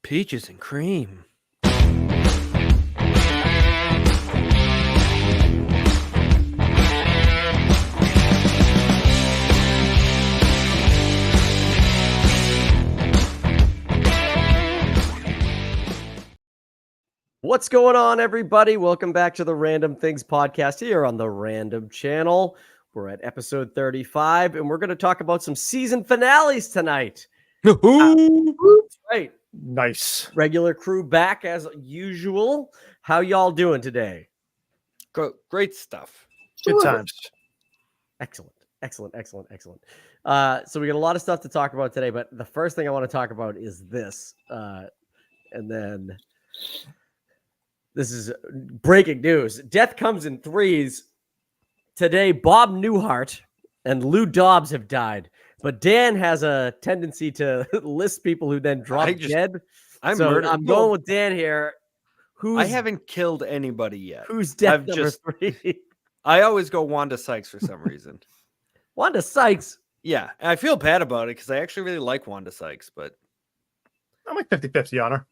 Peaches and cream. What's going on, everybody? Welcome back to the Random Things podcast here on the Random Channel. We're at episode 35, and we're going to talk about some season finales tonight. Right. Nice. Regular crew back as usual. How y'all doing today? Great stuff. Good times. Excellent. So we got a lot of stuff to talk about today, but the first thing I want to talk about is this. And then this is breaking news. Death comes in threes. Today, Bob Newhart and Lou Dobbs have died. But Dan has a tendency to list people who then drop dead. I'm going with Dan here. I haven't killed anybody yet. Who's death number three? I always go Wanda Sykes for some reason. Wanda Sykes? Yeah, and I feel bad about it because I actually really like Wanda Sykes, but I'm like 50-50 on her.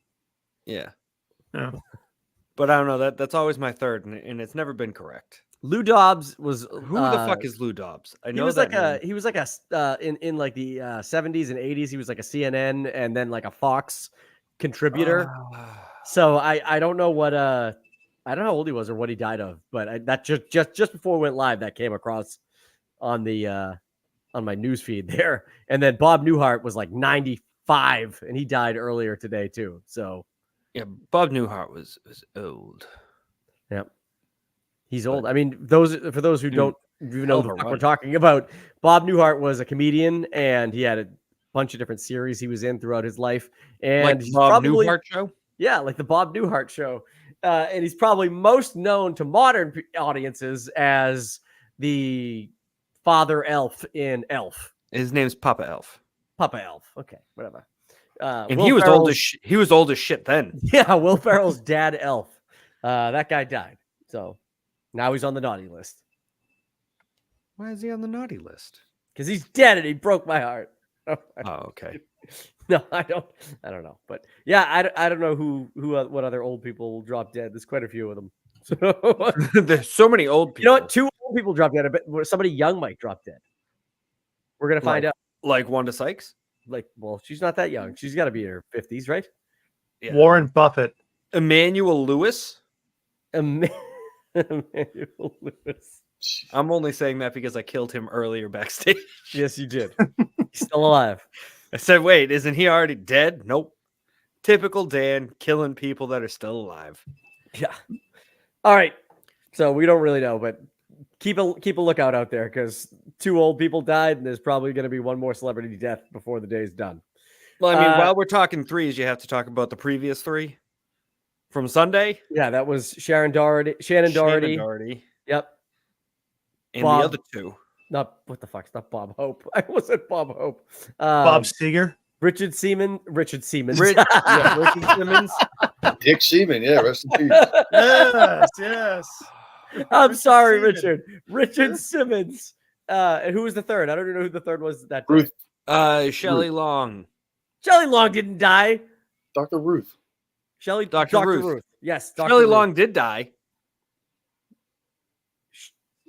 Yeah. But I don't know. That's always my third, and it's never been correct. Lou Dobbs was who the fuck is Lou Dobbs? He was like in like the 70s and 80s. He was like a CNN and then like a Fox contributor. So I don't know what I don't know how old he was or what he died of, but that just before we went live that came across on the on my news feed there. And then Bob Newhart was like 95 and he died earlier today too. So yeah, Bob Newhart was old. Yep. He's old. I mean, for those who don't even know what we're talking about, Bob Newhart was a comedian and he had a bunch of different series he was in throughout his life. And like Bob Newhart show? Yeah, like the Bob Newhart show. And he's probably most known to modern audiences as the Father Elf in Elf. His name's Papa Elf. Papa Elf. Okay, whatever. And he was old as shit then. Yeah, Will Ferrell's dad Elf. That guy died. So now he's on the naughty list. Why is he on the naughty list? Because he's dead and he broke my heart. Oh, okay. No, I don't know. But yeah, I don't know what other old people drop dead. There's quite a few of them. So there's so many old people. You know what? 2 old people drop dead. But somebody young might drop dead. We're gonna find out. Like Wanda Sykes? Well, she's not that young. She's got to be in her 50s, right? Yeah. Warren Buffett. Emmanuel Lewis. Emmanuel Lewis. I'm only saying that because I killed him earlier backstage. Yes, you did. He's still alive. I said, wait, isn't he already dead? Nope. Typical Dan killing people that are still alive. Yeah. All right. So we don't really know, but keep a lookout out there because 2 old people died, and there's probably going to be one more celebrity death before the day's done. Well, I mean, while we're talking threes, you have to talk about the previous 3 from Sunday. Yeah, that was Shannon Doherty. Yep. And Bob, the other 2. Not what the fuck? It's not Bob Hope. I wasn't Bob Hope. Bob Seger. Richard Seaman. Richard Siemens. Richard Simmons. Dick Seaman. Yeah, rest in peace. Yes. I'm sorry, Richard. Richard Simmons. And who was the third? I don't even know who the third was that day. Ruth. Shelley Long. Shelley Long didn't die. Dr. Ruth. Dr. Ruth. Yes. Shelley Long did die.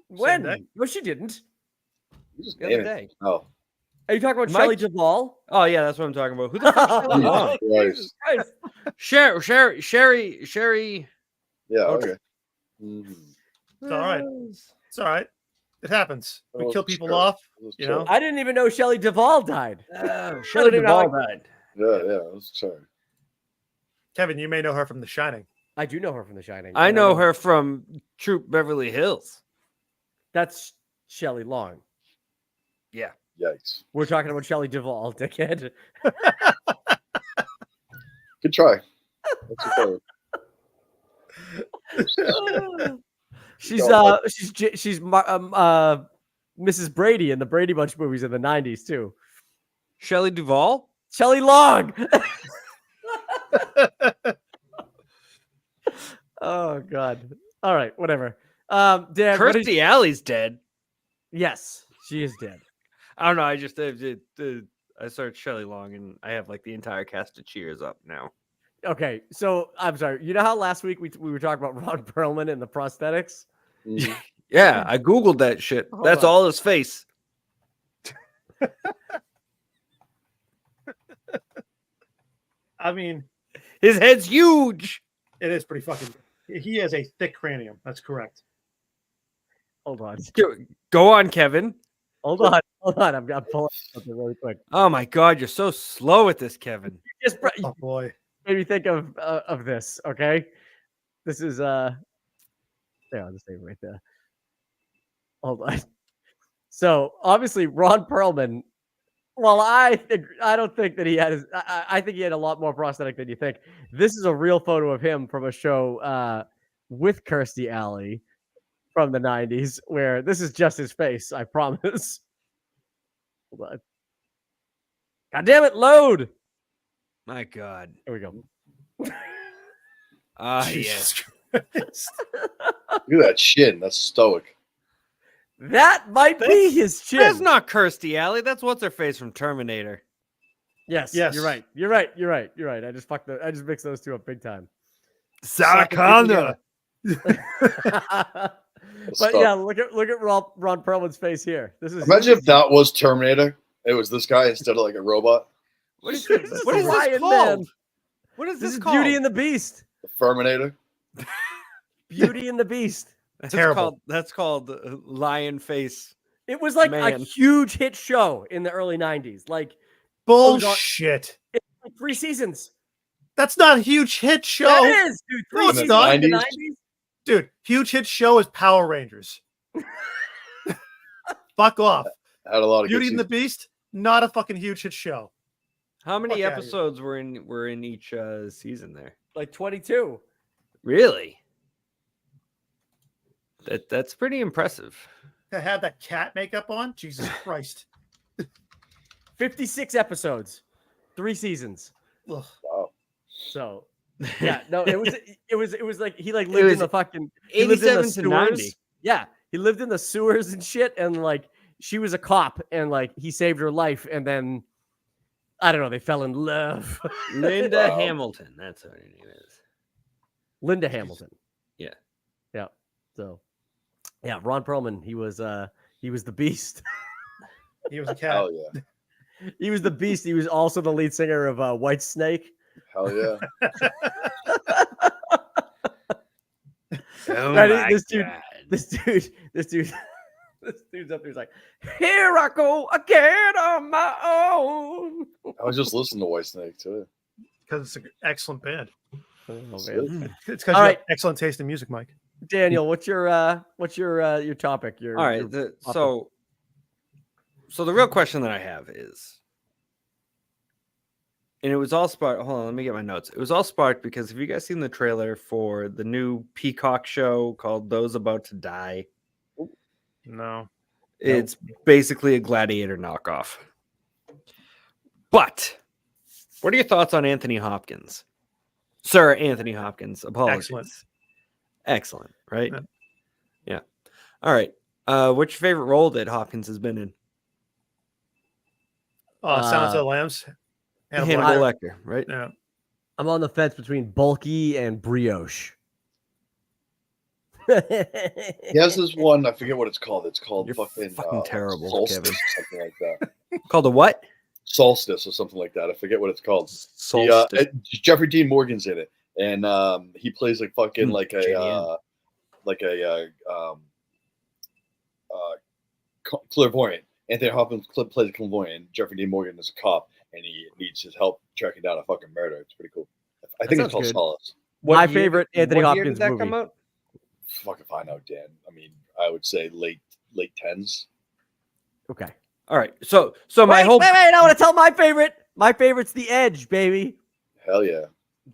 When? No, she didn't. The other day. Oh. Are you talking about Shelley Duvall? Oh, yeah, that's what I'm talking about. Who the fuck is Shelley Long? Sherry. Yeah, okay. Mm-hmm. It's all right. It's all right. It happens. We kill people off, you know. I didn't even know Shelley Duvall died. Shelley Duvall died. Yeah, sorry. Kevin, you may know her from The Shining. I do know her from The Shining. I know her from Troop Beverly Hills. That's Shelley Long. Yeah. Yikes. We're talking about Shelley Duvall, dickhead. Good try. That's okay. She's Mrs. Brady in the Brady Bunch movies in the 90s too. Shelley Duvall? Shelley Long. Oh God. All right, whatever. Dan, Kirstie Alley's dead. Yes, she is dead. I don't know. I just I searched Shelley Long and I have like the entire cast of Cheers up now. Okay, so I'm sorry. You know how last week we were talking about Ron Perlman and the prosthetics? Mhm. Yeah, I googled that shit. Hold That's on. all his face. I mean, His head's huge. it is pretty fucking. He has a thick cranium. That's correct. Hold on. Go on, Kevin. Hold on. I'm pulling something really quick. Oh my god, you're so slow at this, Kevin. Just Oh boy. made me think of this. Okay, this is there. I'll just say it right there. Hold on. So obviously, Ron Perlman. Well, I don't think that he had his. I think he had a lot more prosthetic than you think. This is a real photo of him from a show with Kirstie Alley from the '90s, where this is just his face. I promise. Hold on. God damn it! Load. My god. Here we go. Ah, Jesus yes. Christ. Look at that chin. That's stoic. That might be his chin. That's not Kirstie Alley. That's what's her face from Terminator. Yes, Yes. you're right. You're right. You're right. You're right. I just mixed those two up big time. Sarah Connor. But Stop. yeah, look at Ron Perlman's face here. This is Imagine if that was Terminator. It was this guy instead of like a robot. What is This this? is What is Lion this Man. called? What is this this is called? Beauty and the Beast. The Ferminator. Beauty and the Beast. Terrible. That's called Lion Face. It was like a Man. huge hit show in the early '90s. Like Bullshit. 3 seasons. That's not a huge hit show. That is, dude. 3 No, it's seasons not. in the 90s. '90s. Dude, huge hit show is Power Rangers. Fuck off. Had a lot of Beauty good and the Beast, not a fucking huge hit show. How many Fuck outta here. episodes were in each season there? Like 22. Really? That's pretty impressive. To have that cat makeup on, Jesus Christ. 56 episodes. 3 seasons. Ugh. Wow. So yeah, no, it was like he like lived was in the fucking he lived in 87 the to 90. sewers. Yeah, he lived in the sewers and shit, and like she was a cop, and like he saved her life, and then I don't know, they fell in love. Linda Wow. Hamilton. That's what her name is. Linda Hamilton. Yeah. Yeah. So yeah, Ron Perlman, he was the beast. He was a cat. Hell yeah. He was the beast. He was also the lead singer of White Snake. Hell yeah. Oh Right, my this dude- God. This dude's up there. He's like, here I go again on my own. I was just listening to Whitesnake too. Because it's an excellent band. Oh, That's man. it. It's because All you right. have excellent taste in music, Mike. Daniel, what's your topic? Your All right. your topic. So the real question that I have is, and it was all sparked. Hold on, let me get my notes. It was all sparked because have you guys seen the trailer for the new Peacock show called Those About to Die? No. It's basically a Gladiator knockoff. But what are your thoughts on Anthony Hopkins? Sir Anthony Hopkins. Apologies. Excellent, right? Yeah. Yeah. All right. What's your favorite role that Hopkins has been in? Silence of the Lambs. Hannibal Lecter, right? Yeah. I'm on the fence between bulky and brioche. He has this one, I forget what it's called. It's called You're fucking terrible, Solstice Kevin. or something like that. Called a what? Solstice or something like that. I forget what it's called. Solstice. Jeffrey Dean Morgan's in it, and he plays like fucking like a JDM. clairvoyant. Anthony Hopkins plays a clairvoyant. Jeffrey Dean Morgan is a cop, and he needs his help tracking down a fucking murder. It's pretty cool. I think it's sounds called good. Solace. My favorite Anthony what year Hopkins did that movie. come out? Fucking find out, Dan. I mean, I would say late tens. Okay. All right. So my wait, whole wait, I want to tell my favorite. My favorite's The Edge, baby. Hell yeah.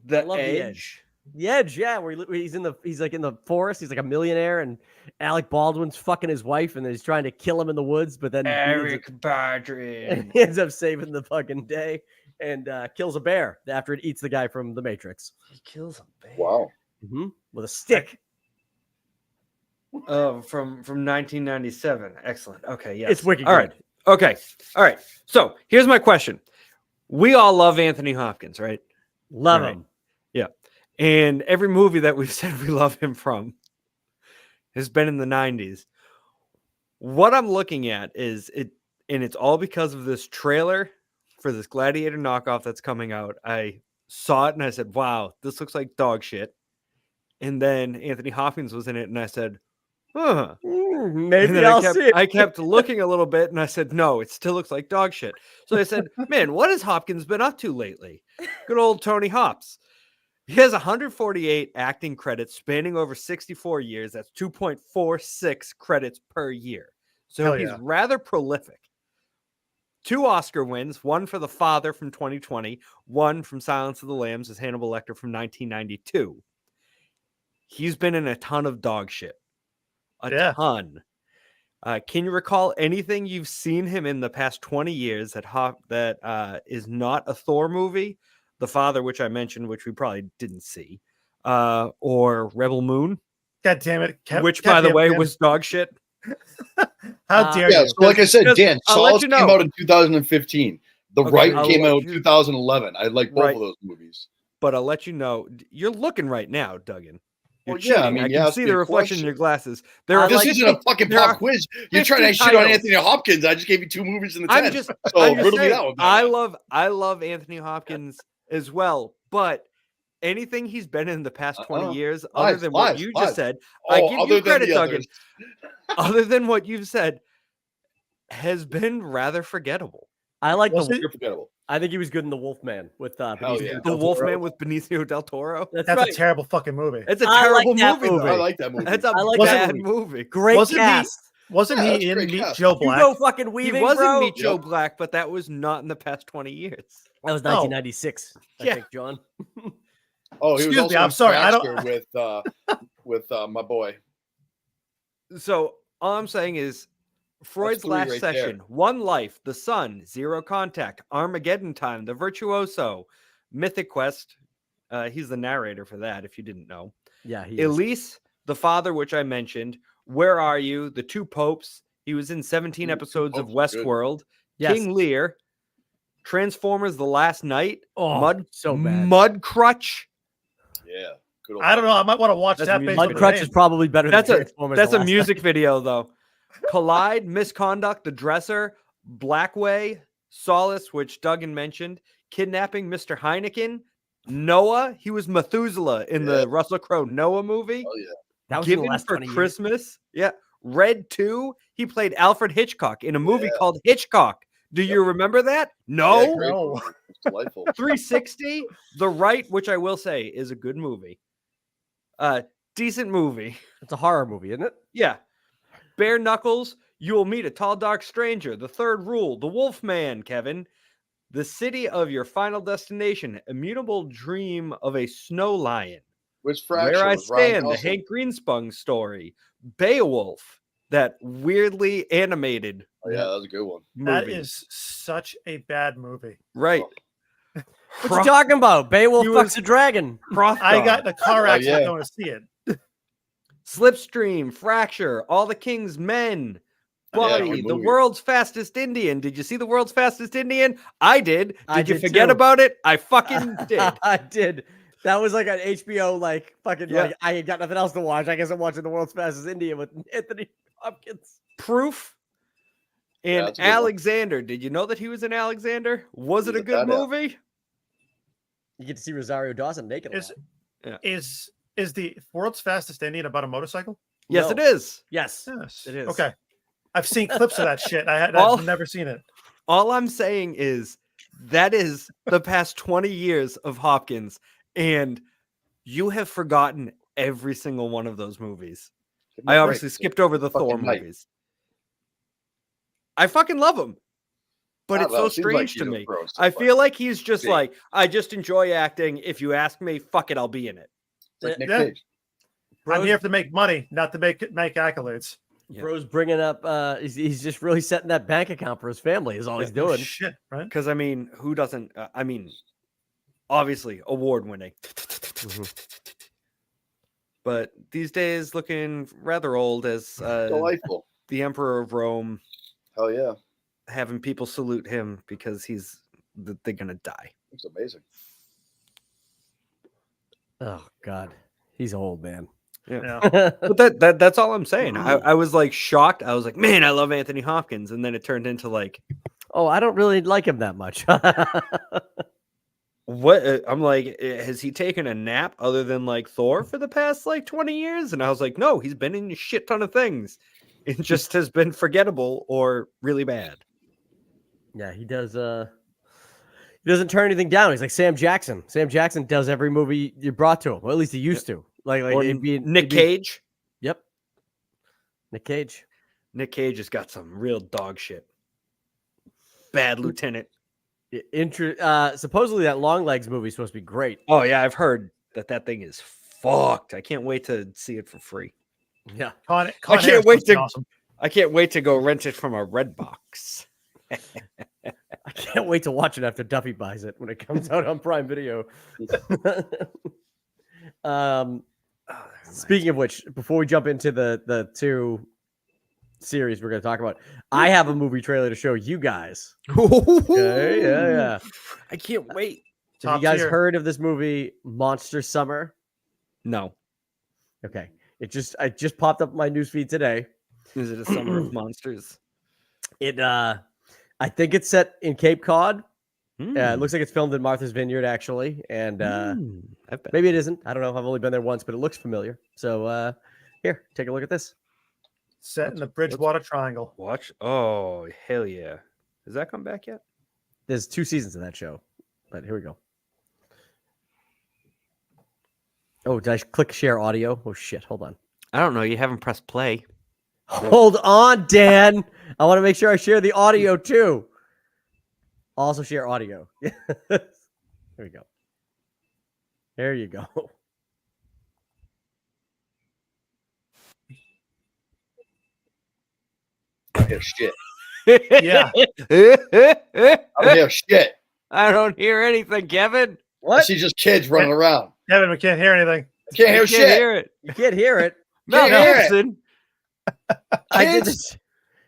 The love The Edge. The Edge, yeah, where he's like in the forest. He's like a millionaire, and Alec Baldwin's fucking his wife, and he's trying to kill him in the woods. But then Eric and Bardrin. he ends up saving the fucking day and kills a bear after it eats the guy from The Matrix. He kills a bear. Wow. With a stick. From 1997. Excellent. Okay. Yes. It's wicked All good. right. Okay. All right. So here's my question. We all love Anthony Hopkins, right? Love Right. him. Yeah. And every movie that we've said we love him from has been in the 90s. What I'm looking at is it, and it's all because of this trailer for this Gladiator knockoff that's coming out. I saw it and I said, wow, this looks like dog shit. And then Anthony Hopkins was in it, and I said, huh. And Maybe then I'll see it. I kept looking a little bit, and I said, no, it still looks like dog shit. So I said, man, what has Hopkins been up to lately? Good old Tony Hops. He has 148 acting credits spanning over 64 years. That's 2.46 credits per year. So Hell he's yeah. rather prolific. 2 Oscar wins, one for The Father from 2020, one from Silence of the Lambs as Hannibal Lecter from 1992. He's been in a ton of dog shit. A ton. Can you recall anything you've seen him in the past 20 years that is not a Thor movie? The Father, which I mentioned, which we probably didn't see, or Rebel Moon, God damn it. which, by the way, was dog shit. How dare Yeah, you? so like I said, Dan, I'll let Solace you came know. out in 2015. The Okay, Right I'll came let out in you- 2011. I like both Right. of those movies. But I'll let you know. You're looking right now, Duggan. You're Well, yeah, I cheating. mean, I you can asked see me the a reflection in your question. glasses. There are This isn't a fucking there are pop quiz. You're trying to 50 shit on titles. Anthony Hopkins. I just gave you 2 movies in the I'm 10. just, so I'm just riddle me saying, that one. Batman. I love Anthony Hopkins as well, but anything he's been in the past 20 years, other than what you just said, I give other you than credit, the Duggan. others. Other than what you've said, has been rather forgettable. I like Was the. it? You're forgettable. I think he was good in the Wolfman with Benicio yeah. del The Toro. Wolfman with Benicio del Toro. That's That's right. a terrible fucking movie. It's a I like terrible that movie, movie. I though. like that movie. That's a I like that bad movie. movie. Great Wasn't he- cast. Wasn't Yeah, he that's a in great Meet cast. Joe You Black? go fucking He weaving, was in bro. Meet Joe Yep. Black, but that was not in the past 20 years. That was Oh. 1996. I Yeah. think, John. Oh, he Excuse was me, also I'm in sorry, I don't- Thrasher with my boy. So all I'm saying is Freud's 3 last right session, there. One Life, The Sun, Zero Contact, Armageddon Time, The Virtuoso, Mythic Quest. He's the narrator for that, if you didn't know. Yeah, he is. Elise, The Father, which I mentioned. Where Are You? The Two Popes. He was in 17 Ooh, episodes Two of Popes are good. Westworld. Yes. King Lear. Transformers: The Last Night. Oh, so bad. Mud Crutch. Yeah. Good old I don't know. I might want to watch That's a that music based on Mud the Crutch name. is probably better That's than a Transformers. that's The a Last music Night. video though. Collide, Misconduct, The Dresser, Blackway, Solace, which Duggan mentioned, Kidnapping Mr. Heineken, Noah. He was Methuselah in the Russell Crowe Noah movie. Oh, yeah. That was in the Given last for 20 years. Christmas. Yeah. Red 2. He played Alfred Hitchcock in a movie Yeah. called Hitchcock. Do you remember that? No. Yeah, great No. movie. It's delightful. 360. The Right, which I will say is a good movie. Decent movie. It's a horror movie, isn't it? Yeah. Bare Knuckles, You Will Meet a Tall Dark Stranger, The Third Rule, The Wolf Man, Kevin, The City of Your Final Destination, Immutable Dream of a Snow Lion, Which Fracture Where I with Ryan Stand, the Gosling. Hank Greenspun story, Beowulf, that weirdly animated Oh, yeah, that was a good one. That movie. is such a bad movie. Right. What you talking about? Beowulf He fucks was- a dragon. I got in a car Oh, accident yeah. going to see it. Slipstream, Fracture, All the King's Men, Body, good The movie. World's Fastest Indian. Did you see The World's Fastest Indian? I did. Did I you did forget too. about it? I fucking did. I did. That was like an HBO, like fucking. Yeah. Like, I ain't got nothing else to watch. I guess I'm watching The World's Fastest Indian with Anthony Hopkins. Proof Yeah, and that's a good one. Alexander. Did you know that he was in Alexander? Was it He's a a good badass. movie? You get to see Rosario Dawson naked. a Is lot. is the world's fastest Indian about a motorcycle? Yes, No. it is. Yes, Yes, it is. Okay, I've seen clips of that shit. All- I've never seen it. All I'm saying is that is the past 20 years of Hopkins, and you have forgotten every single one of those movies. Give me I a obviously break. skipped over the Fucking Thor night. movies. I fucking love him. But I it's don't know, so it seems like strange he to just me. throws I stuff feel like like he's just big. like, I just enjoy acting. If you ask me, fuck it, I'll be in it. It's like Nick Yeah. Cage. I'm here to make money, not to make accolades. Yeah. Bro's bringing up. He's just really setting that bank account for his family. Is all he's doing. Shit, right? Because, I mean, who doesn't? I mean, obviously, award winning. But these days, looking rather old as Delightful. the Emperor of Rome, Hell yeah. having people salute him because they're going to die. It's amazing. Oh God, he's old, man. Yeah. But that's all I'm saying. I was like shocked. I was like, man, I love Anthony Hopkins, and then it turned into like, Oh, I don't really like him that much. what? I'm like, has he taken a nap other than like Thor for the past like 20 years? And I was like, no, he's been in a shit ton of things. It just has been forgettable or really bad. Yeah, he does. He doesn't turn anything down. He's like Sam Jackson. Sam Jackson does every movie you brought to him. Well, at least he used to. Like Or it'd be Nick Cage. Yep. Nick Cage. Nick Cage has got some real dog shit. Bad Lieutenant. Supposedly that Long Legs movie is supposed to be great. Oh yeah, I've heard that thing is fucked. I can't wait to see it for free. Yeah. Con I can't wait to. Awesome. I can't wait to go rent it from a Redbox. I can't wait to watch it after Duffy buys it when it comes out on Prime Video. Speaking of which, before we jump into the two series we're going to talk about, I have a movie trailer to show you guys. Okay, yeah. I can't wait. Have you guys heard of this movie, Monster Summer? No. Okay. I just popped up my newsfeed today. Is it a summer of monsters? I think it's set in Cape Cod. Hmm. It looks like it's filmed in Martha's Vineyard, actually, and maybe it isn't. I don't know. I've only been there once, but it looks familiar. So here, take a look at this. Set in the Bridgewater Triangle. Watch. Oh, hell yeah. Has that come back yet? There's 2 seasons of that show, but here we go. Oh, did I click share audio? Oh, shit. Hold on. I don't know. You haven't pressed play. Hold on, Dan. I want to make sure I share the audio, too. Also share audio. There we go. There you go. I hear shit. Yeah. I hear shit. I don't hear anything, Kevin. I What? see just kids running around. Kevin, we can't hear anything. I can't hear You shit. can't hear it. You can't hear it. Mel Can't hear it. Gibson. I did Kids? this.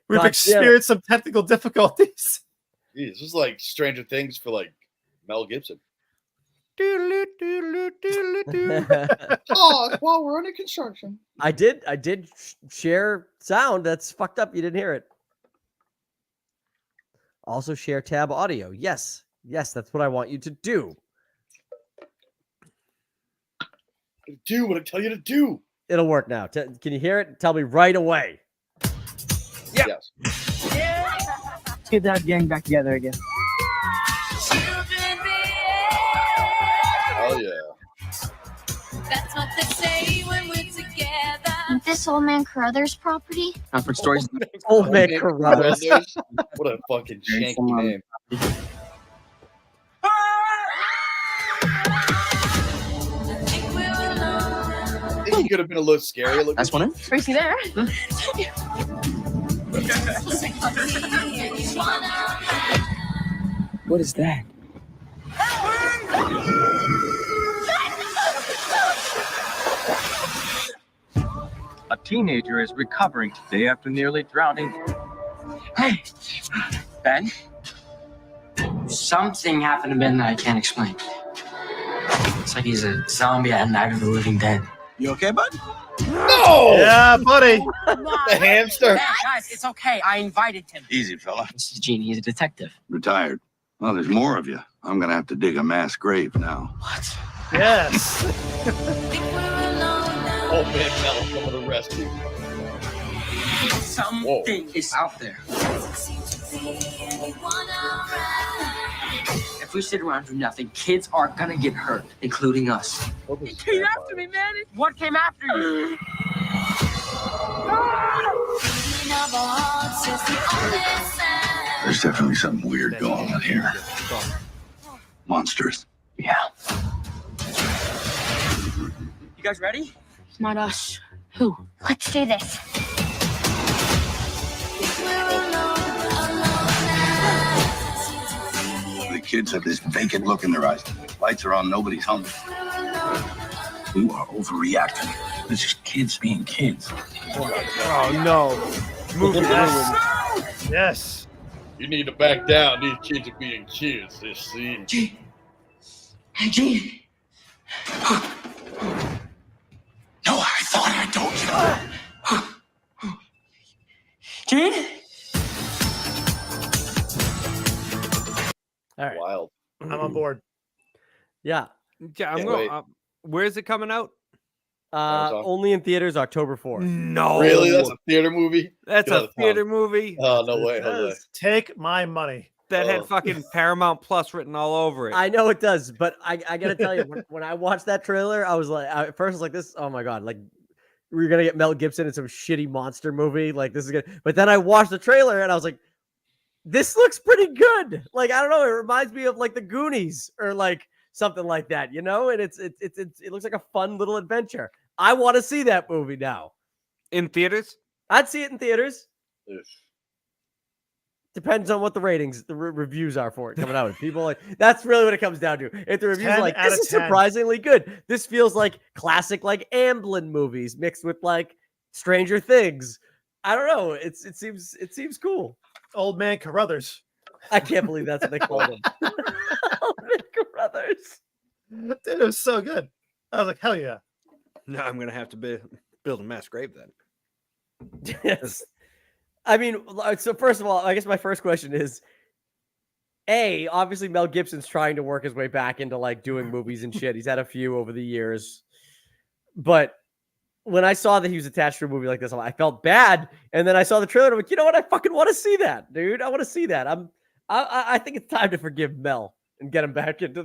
We've God damn it. experienced some technical difficulties. Jeez, this is like Stranger Things for like Mel Gibson. Oh, while we're under construction. I did share sound. That's fucked up. You didn't hear it. Also share tab audio. Yes. Yes, that's what I want you to do. Do what I tell you to do. It'll work now. Can you hear it? Tell me right away. Yeah. Yes. Let's get that gang back together again. Oh yeah. That's what they say when we're together. Ain't this old man Carruthers' property? Comfort stories. Old man Carruthers. What a fucking Very shanky similar. name. I think we're alone. I think he could have been a little scary looking. That's one. Tracy there. What is that? A teenager is recovering today after nearly drowning. Hey, Ben. Something happened to Ben that I can't explain. It's like he's a zombie at Night of the Living Dead. You okay, bud? No! Yeah, buddy. The hamster. Guys, it's okay. I invited him. Easy, fella. This is Gene. He's a detective. Retired. Well, there's more of you. I'm gonna have to dig a mass grave now. What? Yes. Think we're alone now. Oh man, Mel, come to the rescue. Something is out there. Doesn't seem to be anyone around. If we sit around and do nothing, kids are gonna get hurt, including us. He came after me, man. What came after you? Beating of our hearts is the only sound. There's definitely something weird going on here. Monsters. Yeah. You guys ready? Not us. Who? Let's do this. We're alone now. The kids have this vacant look in their eyes. Lights are on, nobody's home. You are overreacting. It's just kids being kids. Oh no. Movie ruined. Yes. You need to back down. These kids are being kids this scene. Gene. Hey, Gene. board. Yeah. Yeah, I'm Can't going. wait. Where is it coming out? Amazon. Only in theaters October 4th. No, Really? That's a theater movie? That's Get out a of town. theater movie Oh, no way, Jose. Take my money. that had Oh. fucking Paramount Plus written all over it. I know it does, but I gotta tell you, when I watched that trailer, I was like, at first I was like, this, oh my God, like we're gonna get Mel Gibson in some shitty monster movie. Like this is good. But then I watched the trailer and I was like, this looks pretty good. Like, I don't know, it reminds me of like the Goonies or like something like that, you know? And it looks like a fun little adventure. I want to see that movie now. In theaters? I'd see it in theaters. Ugh. Depends on what the ratings, the reviews are for it coming out. People like that's really what it comes down to. If the reviews are 10 like out this of is 10. surprisingly good, this feels like classic like Amblin movies mixed with like Stranger Things. I don't know. It seems cool. Old Man Carruthers. I can't believe that's what they called him. Old Man Carruthers. Dude, it was so good. I was like, hell yeah. No, I'm gonna have to build a mass grave then. Yes. I mean, so first of all, I guess my first question is, obviously Mel Gibson's trying to work his way back into like doing movies and shit. He's had a few over the years. But when I saw that he was attached to a movie like this, I felt bad. And then I saw the trailer and I'm like, you know what? I fucking want to see that, dude. I want to see that. I think it's time to forgive Mel and get him back into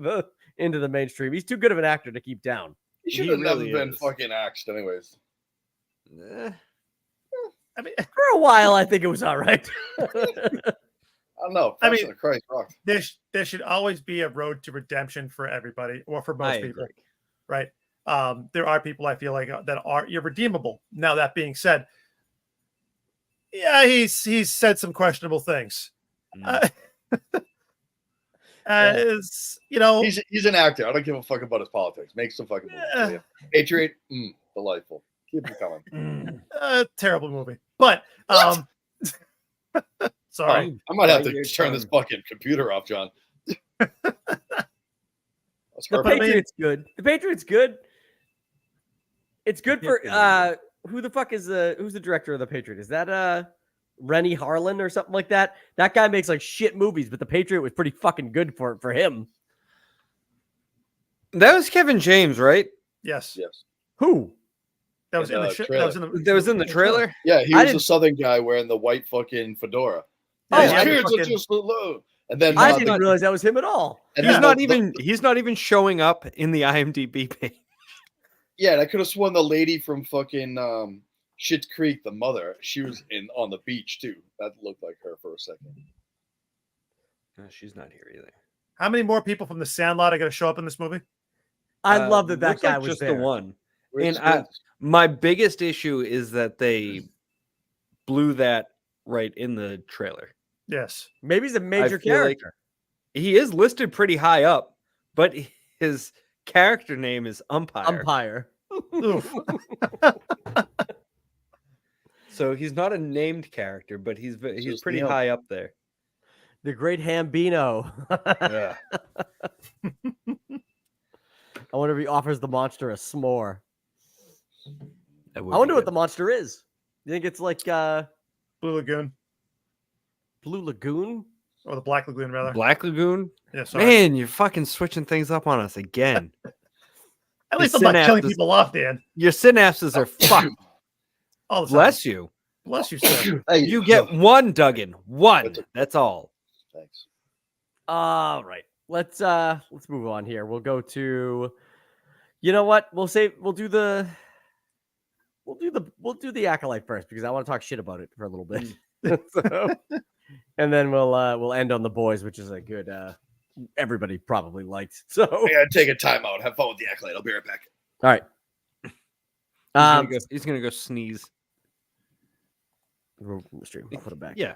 the mainstream. He's too good of an actor to keep down. He should He have really never been is. fucking axed, anyways. I mean, For a while, I think it was all right. I don't know. I mean- Passion of Christ rocked. there should always be a road to redemption for everybody, or for most I people, agree. right? There are people I feel like that are irredeemable. Now that being said, yeah, he's said some questionable things. As you know, He's an actor. I don't give a fuck about his politics. Make some fucking movies. Patriot, delightful. Keep them coming. terrible movie. But sorry. I might have Bite to your turn this tongue. fucking computer off, John. That's The perfect. Patriots good. The Patriots good. It's good for who the fuck is who's the director of the Patriot? Is that Rennie Harlan or something like that? That guy makes like shit movies, but the Patriot was pretty fucking good for him. That was Kevin James, right? Yes, Yes. Who? that was In in the the that trailer. was in the That was in the trailer. Yeah, he I was didn't- the Southern guy wearing the white fucking fedora. Yeah, His he had the beards are fucking- just low. And then I the- didn't realize that was him at all. and He's then not the- even showing up in the IMDb page. Yeah, and I could have sworn the lady from fucking Schitt's Creek, the mother, she was on the beach too. That looked like her for a second. No, she's not here either. How many more people from the Sandlot are going to show up in this movie? I love that looks guy like was just there. the one. Where's And Spence? My biggest issue is that they blew that right in the trailer. Yes. Maybe he's a major feel like- character. He is listed pretty high up, but his character name is Umpire. Umpire. Oof. So he's not a named character, but he's Just pretty the ump. high up there. The great Hambino. Yeah. I wonder if he offers the monster a s'more. That I would wonder be what good. the monster is. You think it's like Blue Lagoon, Blue Lagoon? or the Black Lagoon, rather. Black Lagoon. Yeah, sorry. Man, you're fucking switching things up on us again. At least the I'm not killing synapses- people off, Dan. Your synapses are fucked. All the time. Bless you. Bless you, sir. Hey, You get one, Duggan. One. That's all. Thanks. All right. Let's move on here. We'll go to, you know what? We'll do the Acolyte first because I want to talk shit about it for a little bit. So, and then we'll end on the boys, which is a good everybody probably liked. So I gotta take a timeout. Have fun with the Acolyte. I'll be right back. all right. He's gonna go sneeze. Stream. I'll put it back. Yeah.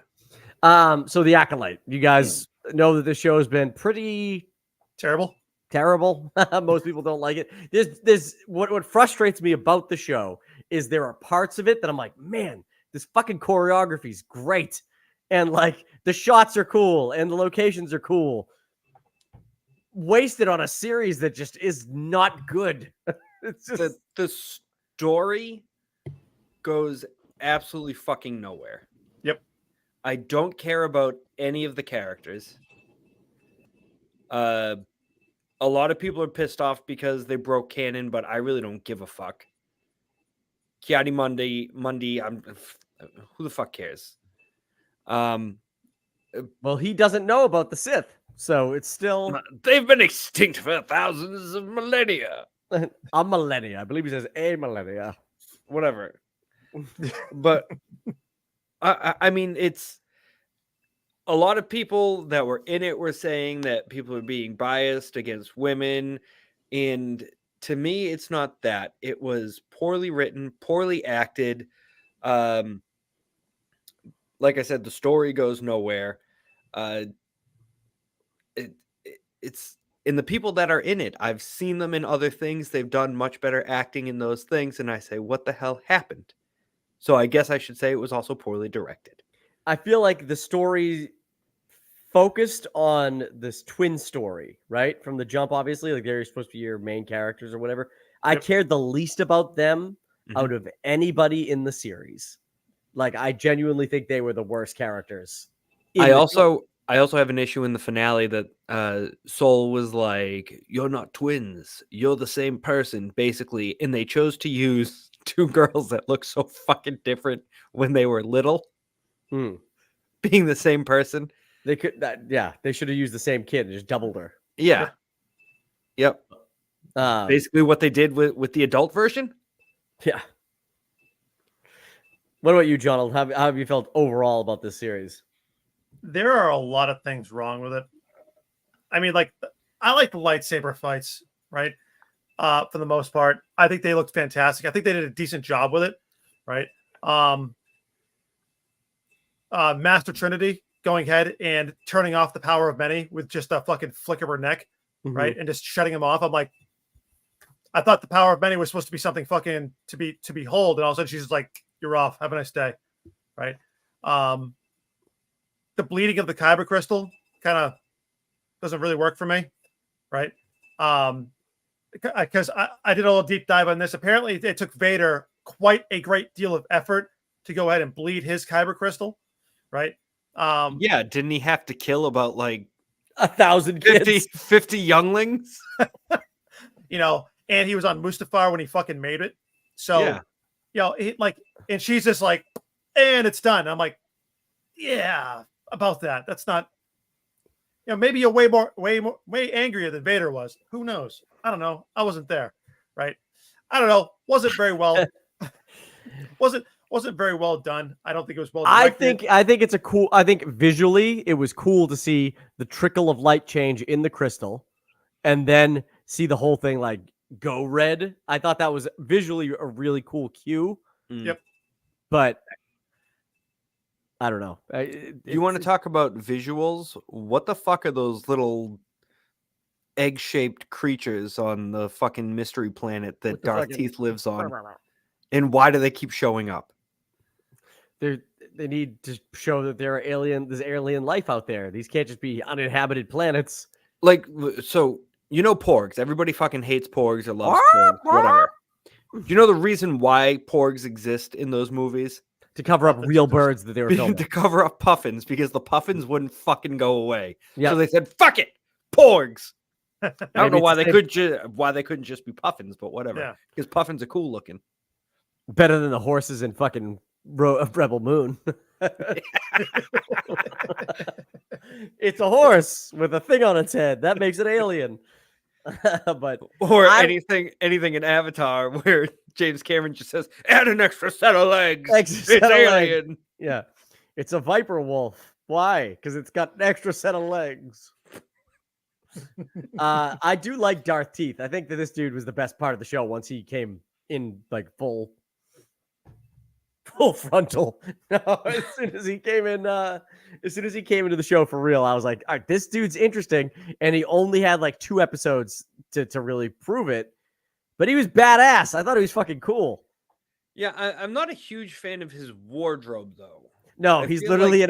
So the Acolyte. You guys know that this show has been pretty Terrible. terrible. Most people don't like it. There's what frustrates me about the show is there are parts of it that I'm like, man, this fucking choreography is great. And like the shots are cool and the locations are cool. Wasted on a series that just is not good. It's just The story goes absolutely fucking nowhere. Yep. I don't care about any of the characters. a lot of people are pissed off because they broke canon, but I really don't give a fuck. Kiadi Mundi, who the fuck cares? Well, he doesn't know about the Sith, so it's still They've been extinct for thousands of millennia. a millennia. I believe he says a millennia. Whatever. But I mean, it's a lot of people that were in it were saying that people are being biased against women. And to me, it's not that. It was poorly written, poorly acted. Like I said, the story goes nowhere. It's in the people that are in it. I've seen them in other things. They've done much better acting in those things. And I say, what the hell happened? So I guess I should say it was also poorly directed. I feel like the story focused on this twin story, right? From the jump, obviously, like they're supposed to be your main characters or whatever. I cared the least about them out of anybody in the series. Like, I genuinely think they were the worst characters. I also have an issue in the finale that Soul was like, "You're not twins. You're the same person," basically, and they chose to use two girls that look so fucking different when they were little, being the same person. They could, they should have used the same kid and just doubled her. Yeah. Yep. Basically, what they did with the adult version. Yeah. What about you, John? How have you felt overall about this series? There are a lot of things wrong with it. I mean, like, I like the lightsaber fights, right? For the most part, I think they looked fantastic. I think they did a decent job with it, right? Master Trinity going ahead and turning off the power of many with just a fucking flick of her neck, right? And just shutting him off. I'm like, I thought the power of many was supposed to be something fucking to behold, and all of a sudden she's just like, "You're off. Have a nice day," right? The bleeding of the kyber crystal kind of doesn't really work for me, right? Because I did a little deep dive on this. Apparently, it took Vader quite a great deal of effort to go ahead and bleed his kyber crystal, right? Yeah, didn't he have to kill about like 1,000 kids? 50 younglings? And he was on Mustafar when he fucking made it. So, yeah. And she's just like, and it's done. I'm like, yeah, about that. That's not, maybe you're way angrier than Vader was. Who knows? I don't know. I wasn't there, right? I don't know. Wasn't very well. wasn't very well done. I don't think it was well directed. I think it's I think visually it was cool to see the trickle of light change in the crystal and then see the whole thing like go red. I thought that was visually a really cool cue. Yep. But I don't know. You want to talk about visuals? What the fuck are those little egg-shaped creatures on the fucking mystery planet that Darth Teeth lives on? And why do they keep showing up? They need to show that there's alien life out there. These can't just be uninhabited planets. Like, so, porgs. Everybody fucking hates porgs or loves porgs, whatever. Do you know the reason why porgs exist in those movies? To cover up real birds that they were filming. To cover up puffins, because the puffins wouldn't fucking go away. Yep. So they said, fuck it, porgs. I don't know why they couldn't just be puffins, but whatever. Yeah. Because puffins are cool looking. Better than the horses in fucking Rebel Moon. It's a horse with a thing on its head. That makes it alien. Anything in Avatar where James Cameron just says, add an extra set of legs. It's alien. Yeah. It's a viper wolf. Why? Because it's got an extra set of legs. I do like Darth Teeth. I think that this dude was the best part of the show once he came in like full frontal. No, as soon as he came into the show for real, I was like, all right, this dude's interesting. And he only had like 2 episodes to really prove it. But he was badass. I thought he was fucking cool. Yeah, I'm not a huge fan of his wardrobe though. No, he's literally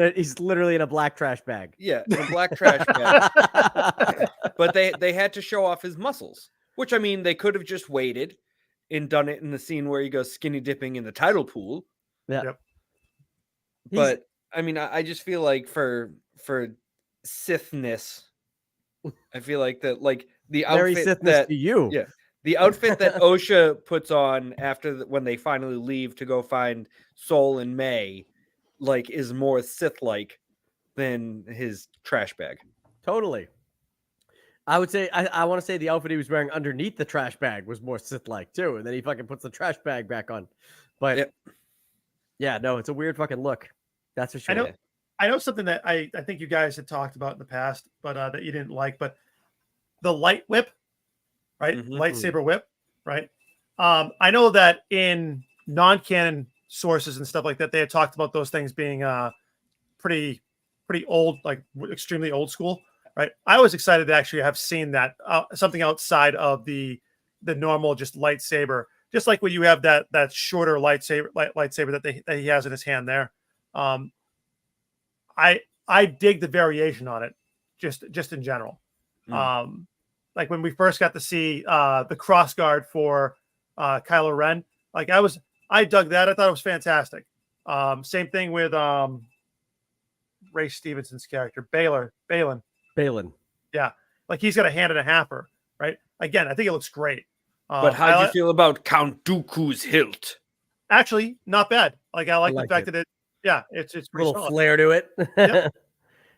in a black trash bag. Yeah, in a black trash bag. But they had to show off his muscles, which I mean they could have just waited and done it in the scene where he goes skinny dipping in the tidal pool. Yeah. Yep. But I mean, I just feel like for Sithness, I feel like that, like the Very outfit Sithness that to you. yeah, the outfit that OSHA puts on after when they finally leave to go find Soul and May, like, is more Sith-like than his trash bag. Totally. I would say I want to say the outfit he was wearing underneath the trash bag was more Sith-like too, and then he fucking puts the trash bag back on. But Yep. yeah, no, it's a weird fucking look. That's for sure. I know something that I think you guys had talked about in the past, but that you didn't like, but the light whip, right? Lightsaber whip, right? I know that in non-canon sources and stuff like that, they had talked about those things being pretty old, like extremely old school, right? I was excited to actually have seen that something outside of the normal just lightsaber, just like when you have that shorter lightsaber that he has in his hand there. I dig the variation on it, just in general. Like when we first got to see the cross guard for Kylo Ren, like I dug that. I thought it was fantastic. Same thing with Ray Stevenson's character, Balin. Yeah, like he's got a hand and a halfer, right? Again, I think it looks great. But how do you feel about Count Dooku's hilt? Actually, not bad. Like I like the fact that it's a pretty little solid. flair to it. Yep.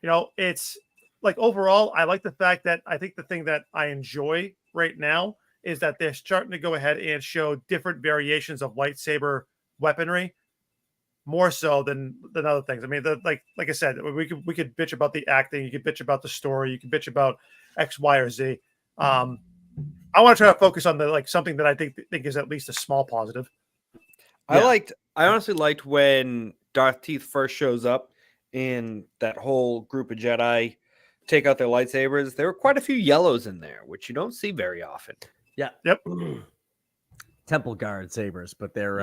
You know, it's like overall, I like the fact that I think the thing that I enjoy right now is that they're starting to go ahead and show different variations of lightsaber weaponry, more so than other things. I mean, like I said, we could bitch about the acting, you could bitch about the story, you could bitch about X, Y, or Z. I want to try to focus on something that I think is at least a small positive. I honestly liked when Darth Teeth first shows up and that whole group of Jedi take out their lightsabers. There were quite a few yellows in there, which you don't see very often. Yeah. Yep. Temple Guard sabers, but they're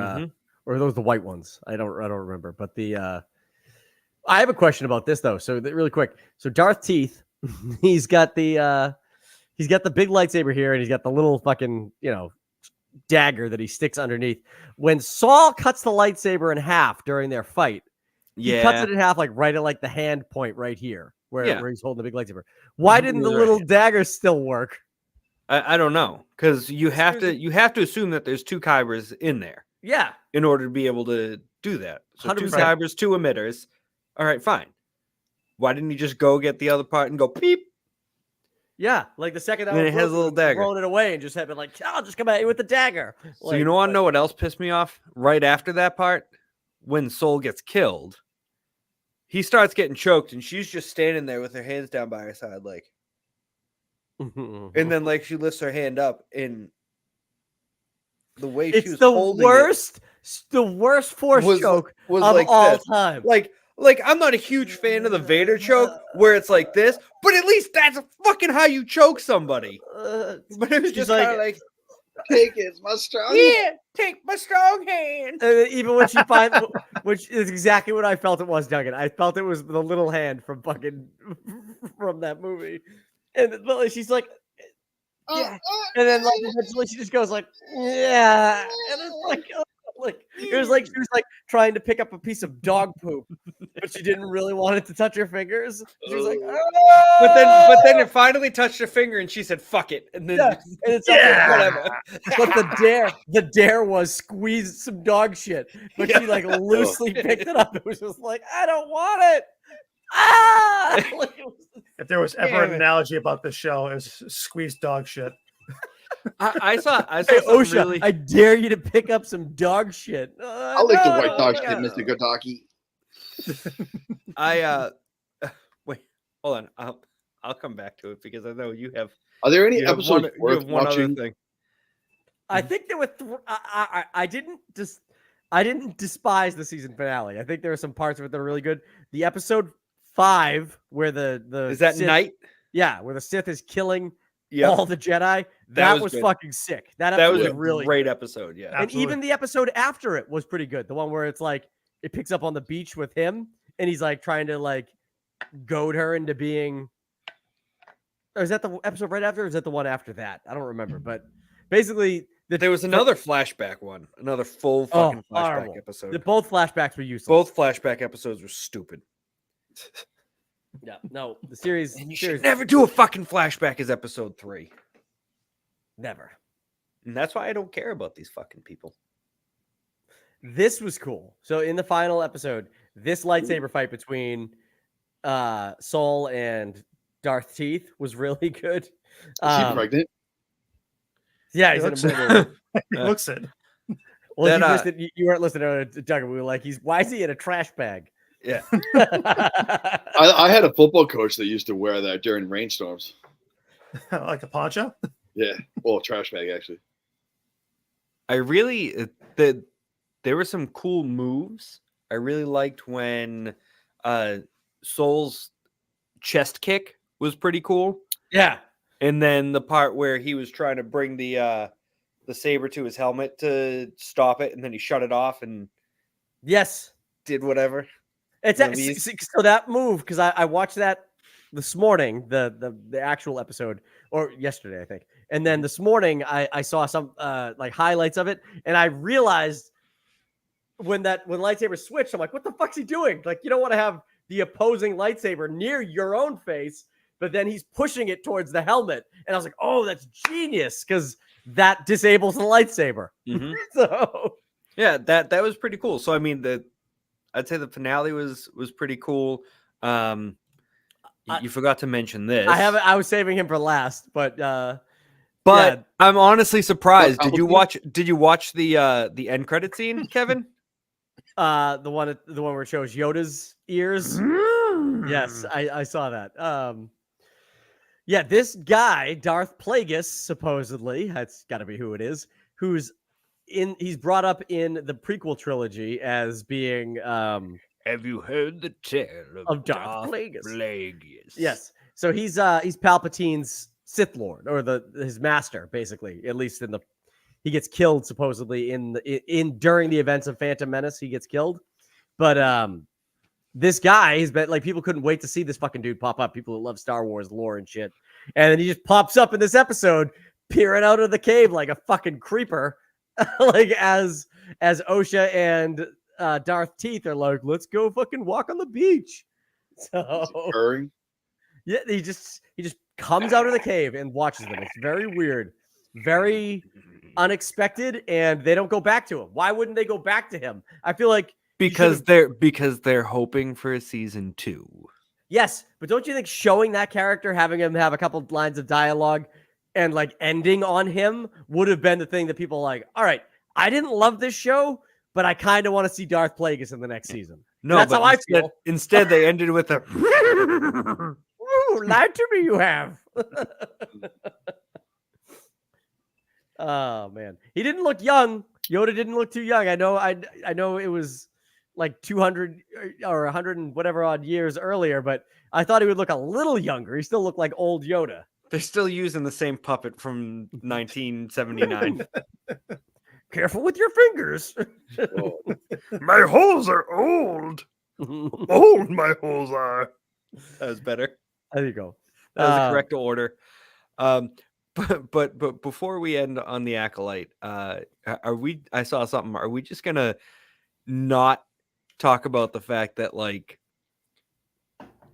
or are those the white ones? I don't remember. But I have a question about this though. So really quick. So Darth Teeth, he's got the big lightsaber here, and he's got the little fucking, dagger that he sticks underneath. When Saul cuts the lightsaber in half during their fight, he cuts it in half, like right at like the hand point right here, where he's holding the big lightsaber. Why didn't the little dagger still work? I don't know, because you have to assume that there's two Kybers in there. Yeah. In order to be able to do that. So 100%. two Kybers, two emitters. All right, fine. Why didn't you just go get the other part and go beep? Yeah, like the second that and it has a little dagger. Thrown it away and just have been like, I'll just come at you with the dagger. So you want to know what else pissed me off? Right after that part, when Soul gets killed, he starts getting choked, and she's just standing there with her hands down by her side, like. And then, like, she lifts her hand up, and the way she was holding the worst force choke was of like all this. time. Like I'm not a huge fan of the Vader choke where it's like this, but at least that's fucking how you choke somebody. But it was just kind of like, take it, it's my strong hand. Take my strong hand. Even when she finds, which is exactly what I felt it was, Duggan. I felt it was the little hand from that movie, and she's like, yeah, and then like eventually she just goes like, yeah, and it's like. It was like she was like trying to pick up a piece of dog poop, but she didn't really want it to touch her fingers. She was like, oh! but then it finally touched her finger, and she said, "Fuck it," and then and it's whatever. But the dare was squeeze some dog shit, but she like loosely picked it up. It was just like, I don't want it. If there was ever an analogy about this show, it's squeeze dog shit. I saw hey, OSHA, really... I dare you to pick up some dog shit. I like the white dog shit, Mr. Godaki. Wait, hold on. I'll come back to it because I know you have. Are there any episodes worth watching? Thing. I think there were. I didn't despise the season finale. I think there are some parts of it that are really good. The episode 5 where the is that Sith, night? Yeah, where the Sith is killing. All the Jedi. That was fucking sick. That was a really great episode. Yeah. And even the episode after it was pretty good. The one where it's like it picks up on the beach with him and he's like trying to like goad her into being. Or is that the episode right after? Or is that the one after that? I don't remember. But basically, there was another flashback one, another full fucking flashback episode. Both flashbacks were useless. Both flashback episodes were stupid. Yeah, no, the series. And you should never do a fucking flashback as episode 3. Never. And that's why I don't care about these fucking people. This was cool. So in the final episode, this lightsaber fight between Saul and Darth Teeth was really good. Is he pregnant? Yeah, He he's in looks a movie. He looks it. Well, That, you missed it. You weren't listening to Doug. We were like, why is he in a trash bag? Yeah. I had a football coach that used to wear that during rainstorms. Like a poncho. Yeah, well, trash bag actually. I really there were some cool moves. I really liked when Soul's chest kick was pretty cool. Yeah. And then the part where he was trying to bring the saber to his helmet to stop it, and then he shut it off and Yes. did whatever. It's Release. so that move, because I watched that this morning, the actual episode, or yesterday, I think. And then this morning I saw some like highlights of it, and I realized when lightsaber switched, I'm like, what the fuck's he doing? Like, you don't want to have the opposing lightsaber near your own face, but then he's pushing it towards the helmet. And I was like, oh, that's genius, because that disables the lightsaber. Mhm. So Yeah, that was pretty cool. So I mean, I'd say the finale was pretty cool. You forgot to mention this. I was saving him for last, but but yeah. I'm honestly surprised. Well, Did you watch the end credit scene, Kevin? The one where it shows Yoda's ears. Yes, I saw that. Yeah, this guy, Darth Plagueis, supposedly, that's got to be who it is, he's brought up in the prequel trilogy as being Have you heard the tale of Darth Plagueis? Plagueis? Yes. So he's Palpatine's Sith Lord, or his master, basically. At least he gets killed supposedly during the events of Phantom Menace. He gets killed, but this guy has been like, people couldn't wait to see this fucking dude pop up. People who love Star Wars lore and shit, and then he just pops up in this episode, peering out of the cave like a fucking creeper, like as Osha and Darth Teeth are like, let's go fucking walk on the beach. So Purring. yeah, he just comes out of the cave and watches them. It's very weird, very unexpected, and they don't go back to him. Why wouldn't they go back to him? I feel like Because they're hoping for a season 2. yes, but don't you think showing that character, having him have a couple lines of dialogue, and like ending on him would have been the thing that people are like, all right, I didn't love this show, but I kind of want to see Darth Plagueis in the next season. No, that's but how I feel. Instead, they ended with a. Ooh, lied to me, you have. Oh man, he didn't look young. Yoda didn't look too young. I know it was like 200 or 100 and whatever odd years earlier, but I thought he would look a little younger. He still looked like old Yoda. They're still using the same puppet from 1979. Careful with your fingers. My holes are old. Old my holes are. That was better. There you go. That was the correct order. But before we end on the Acolyte, I saw something. Are we just gonna not talk about the fact that like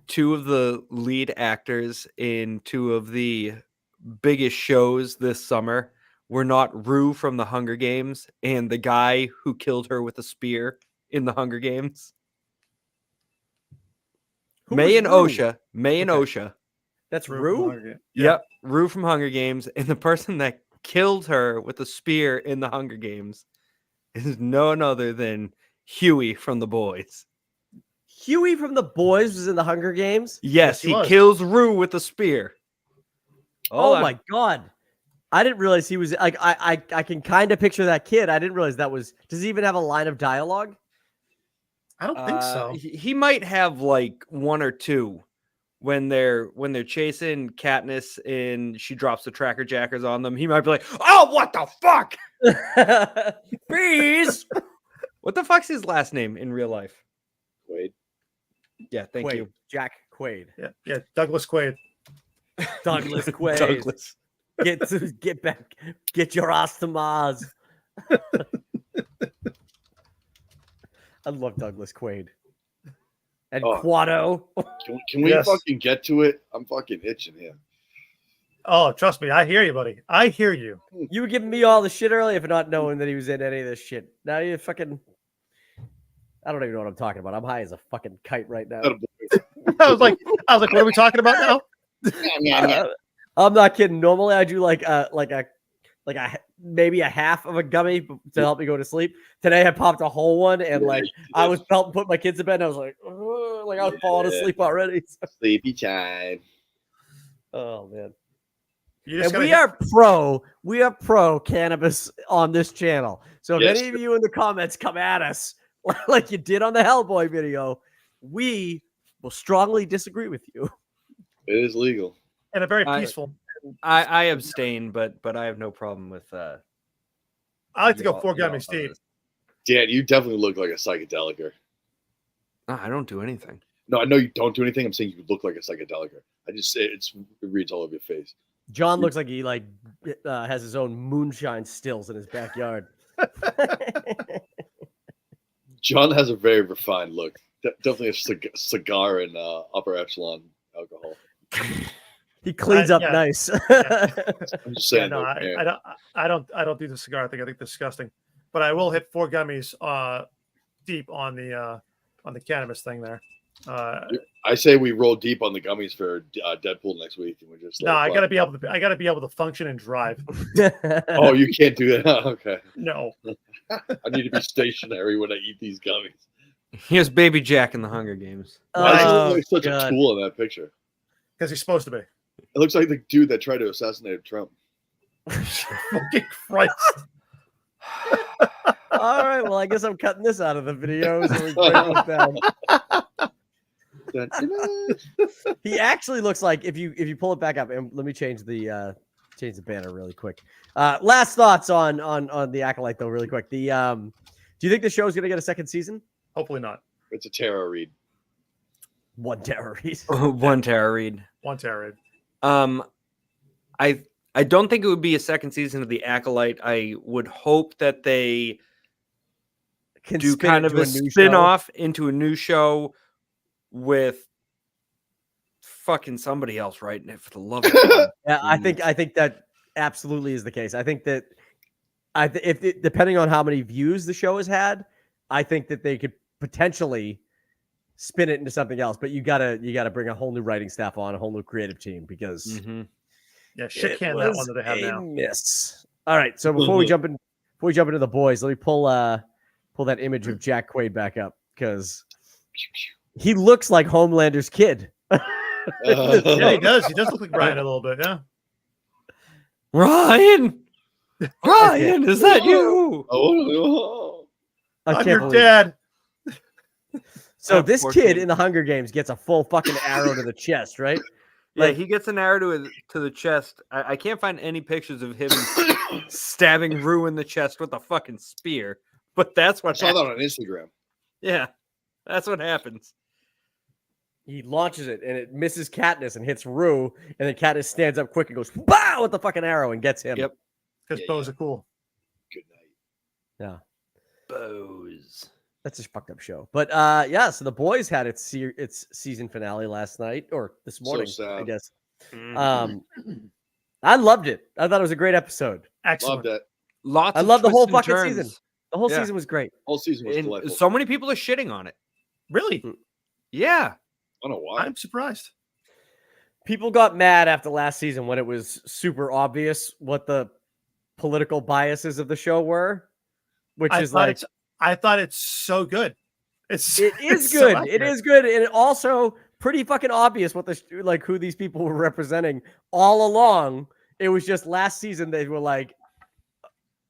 two of the lead actors in two of the biggest shows this summer were not Rue from the Hunger Games and the guy who killed her with a spear in the Hunger Games? May and Osha. That's Rue? Yep, Rue from Hunger Games, and the person that killed her with a spear in the Hunger Games is none other than Huey from The Boys. Huey from The Boys was in the Hunger Games? Yes, he kills Rue with a spear. Oh my god. I didn't realize he was like I can kind of picture that kid. I didn't realize that was. Does he even have a line of dialogue? I don't think so. He might have like one or two when they're chasing Katniss and she drops the tracker jackers on them. He might be like, "Oh, what the fuck, bees!" What the fuck's his last name in real life? Quaid. Yeah, thank you, Jack Quaid. Yeah, Douglas Quaid. Douglas Quaid. Douglas. Get back. Get your ass to Mars. I love Douglas Quaid. And Quado. Can we fucking get to it? I'm fucking itching here. Oh, trust me, I hear you, buddy. I hear you. You were giving me all the shit earlier for not knowing that he was in any of this shit. Now you fucking. I don't even know what I'm talking about. I'm high as a fucking kite right now. I was like, what are we talking about now? I'm not kidding. Normally, I do like a maybe a half of a gummy to help me go to sleep. Today, I popped a whole one, and like I was helping put my kids to bed. And I was like I was falling asleep already. Sleepy time. Oh man. And we are pro cannabis on this channel. So if any of you in the comments come at us like you did on the Hellboy video, we will strongly disagree with you. It is legal. And a very peaceful. I abstain, but I have no problem with. I like to go 4 gummies deep. Dan, you definitely look like a psychedelicer. No, I don't do anything. No, I know you don't do anything. I'm saying you look like a psychedelicer. I just say it reads all over your face. John looks like he has his own moonshine stills in his backyard. John has a very refined look. Definitely a cigar and upper epsilon alcohol. He cleans up nice. I'm just saying. I don't do the cigar thing. I think it's disgusting. But I will hit 4 gummies deep on the cannabis thing there. I say we roll deep on the gummies for Deadpool next week, and we just. No, I gotta be able to function and drive. Oh, you can't do that. Okay. No. I need to be stationary when I eat these gummies. Here's Baby Jack in the Hunger Games. Why does he look like such a tool in that picture? Because he's supposed to be. It looks like the dude that tried to assassinate Trump. Fucking Christ. All right, well, I guess I'm cutting this out of the video. So we break this down. He actually looks like if you pull it back up, and let me change the banner really quick. Last thoughts on the Acolyte though, really quick. Do you think the show is going to get a second season? Hopefully not. It's a tarot read. One tarot read. One tarot read. One tarot read. I don't think it would be a second season of the Acolyte. I would hope that they do kind of a spin-off into a new show with fucking somebody else writing it, for the love of God. Yeah, I think that absolutely is the case. I think that depending on how many views the show has had, I think that they could potentially spin it into something else. But you gotta bring a whole new writing staff on, a whole new creative team, because yeah, shit can that one that they have now. Miss. All right, so before we jump into the boys, let me pull that image of Jack Quaid back up, because he looks like Homelander's kid. Yeah, he does. He does look like Brian a little bit. Yeah. Ryan, is that you? Oh, I'm your dad. So this kid in the Hunger Games gets a full fucking arrow to the chest, right? Yeah, he gets an arrow to the chest. I can't find any pictures of him stabbing Rue in the chest with a fucking spear, but that's what I saw that on Instagram. Yeah, that's what happens. He launches it and it misses Katniss and hits Rue, and then Katniss stands up quick and goes "Bow!" with the fucking arrow and gets him. Yep, because bows are cool. Good night. Yeah, bows. That's a fucked up show. But yeah, so the boys had its season finale last night or this morning, I guess. I loved it. I thought it was a great episode. Excellent. Loved it. I love the whole fucking season. The whole season was great. Whole season was delightful. So many people are shitting on it. Really? Yeah. I don't know why. I'm surprised. People got mad after last season when it was super obvious what the political biases of the show were, which is like I thought it's so good. It is good. It is good, and it also pretty fucking obvious what who these people were representing all along. It was just last season they were like,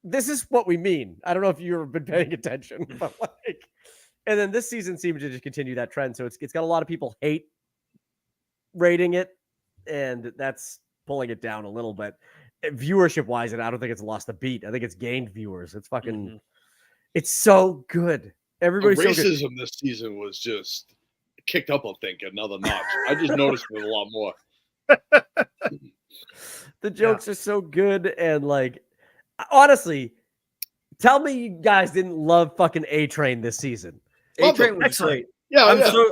"This is what we mean." I don't know if you've been paying attention, but and then this season seemed to just continue that trend. So it's got a lot of people hate rating it, and that's pulling it down a little bit viewership wise. And I don't think it's lost a beat. I think it's gained viewers. It's fucking. It's so good. Everybody's racism so good. This season was just kicked up, I think, another notch. I just noticed it a lot more. The jokes are so good, and honestly, tell me you guys didn't love fucking A-Train this season. A-Train was great. Yeah,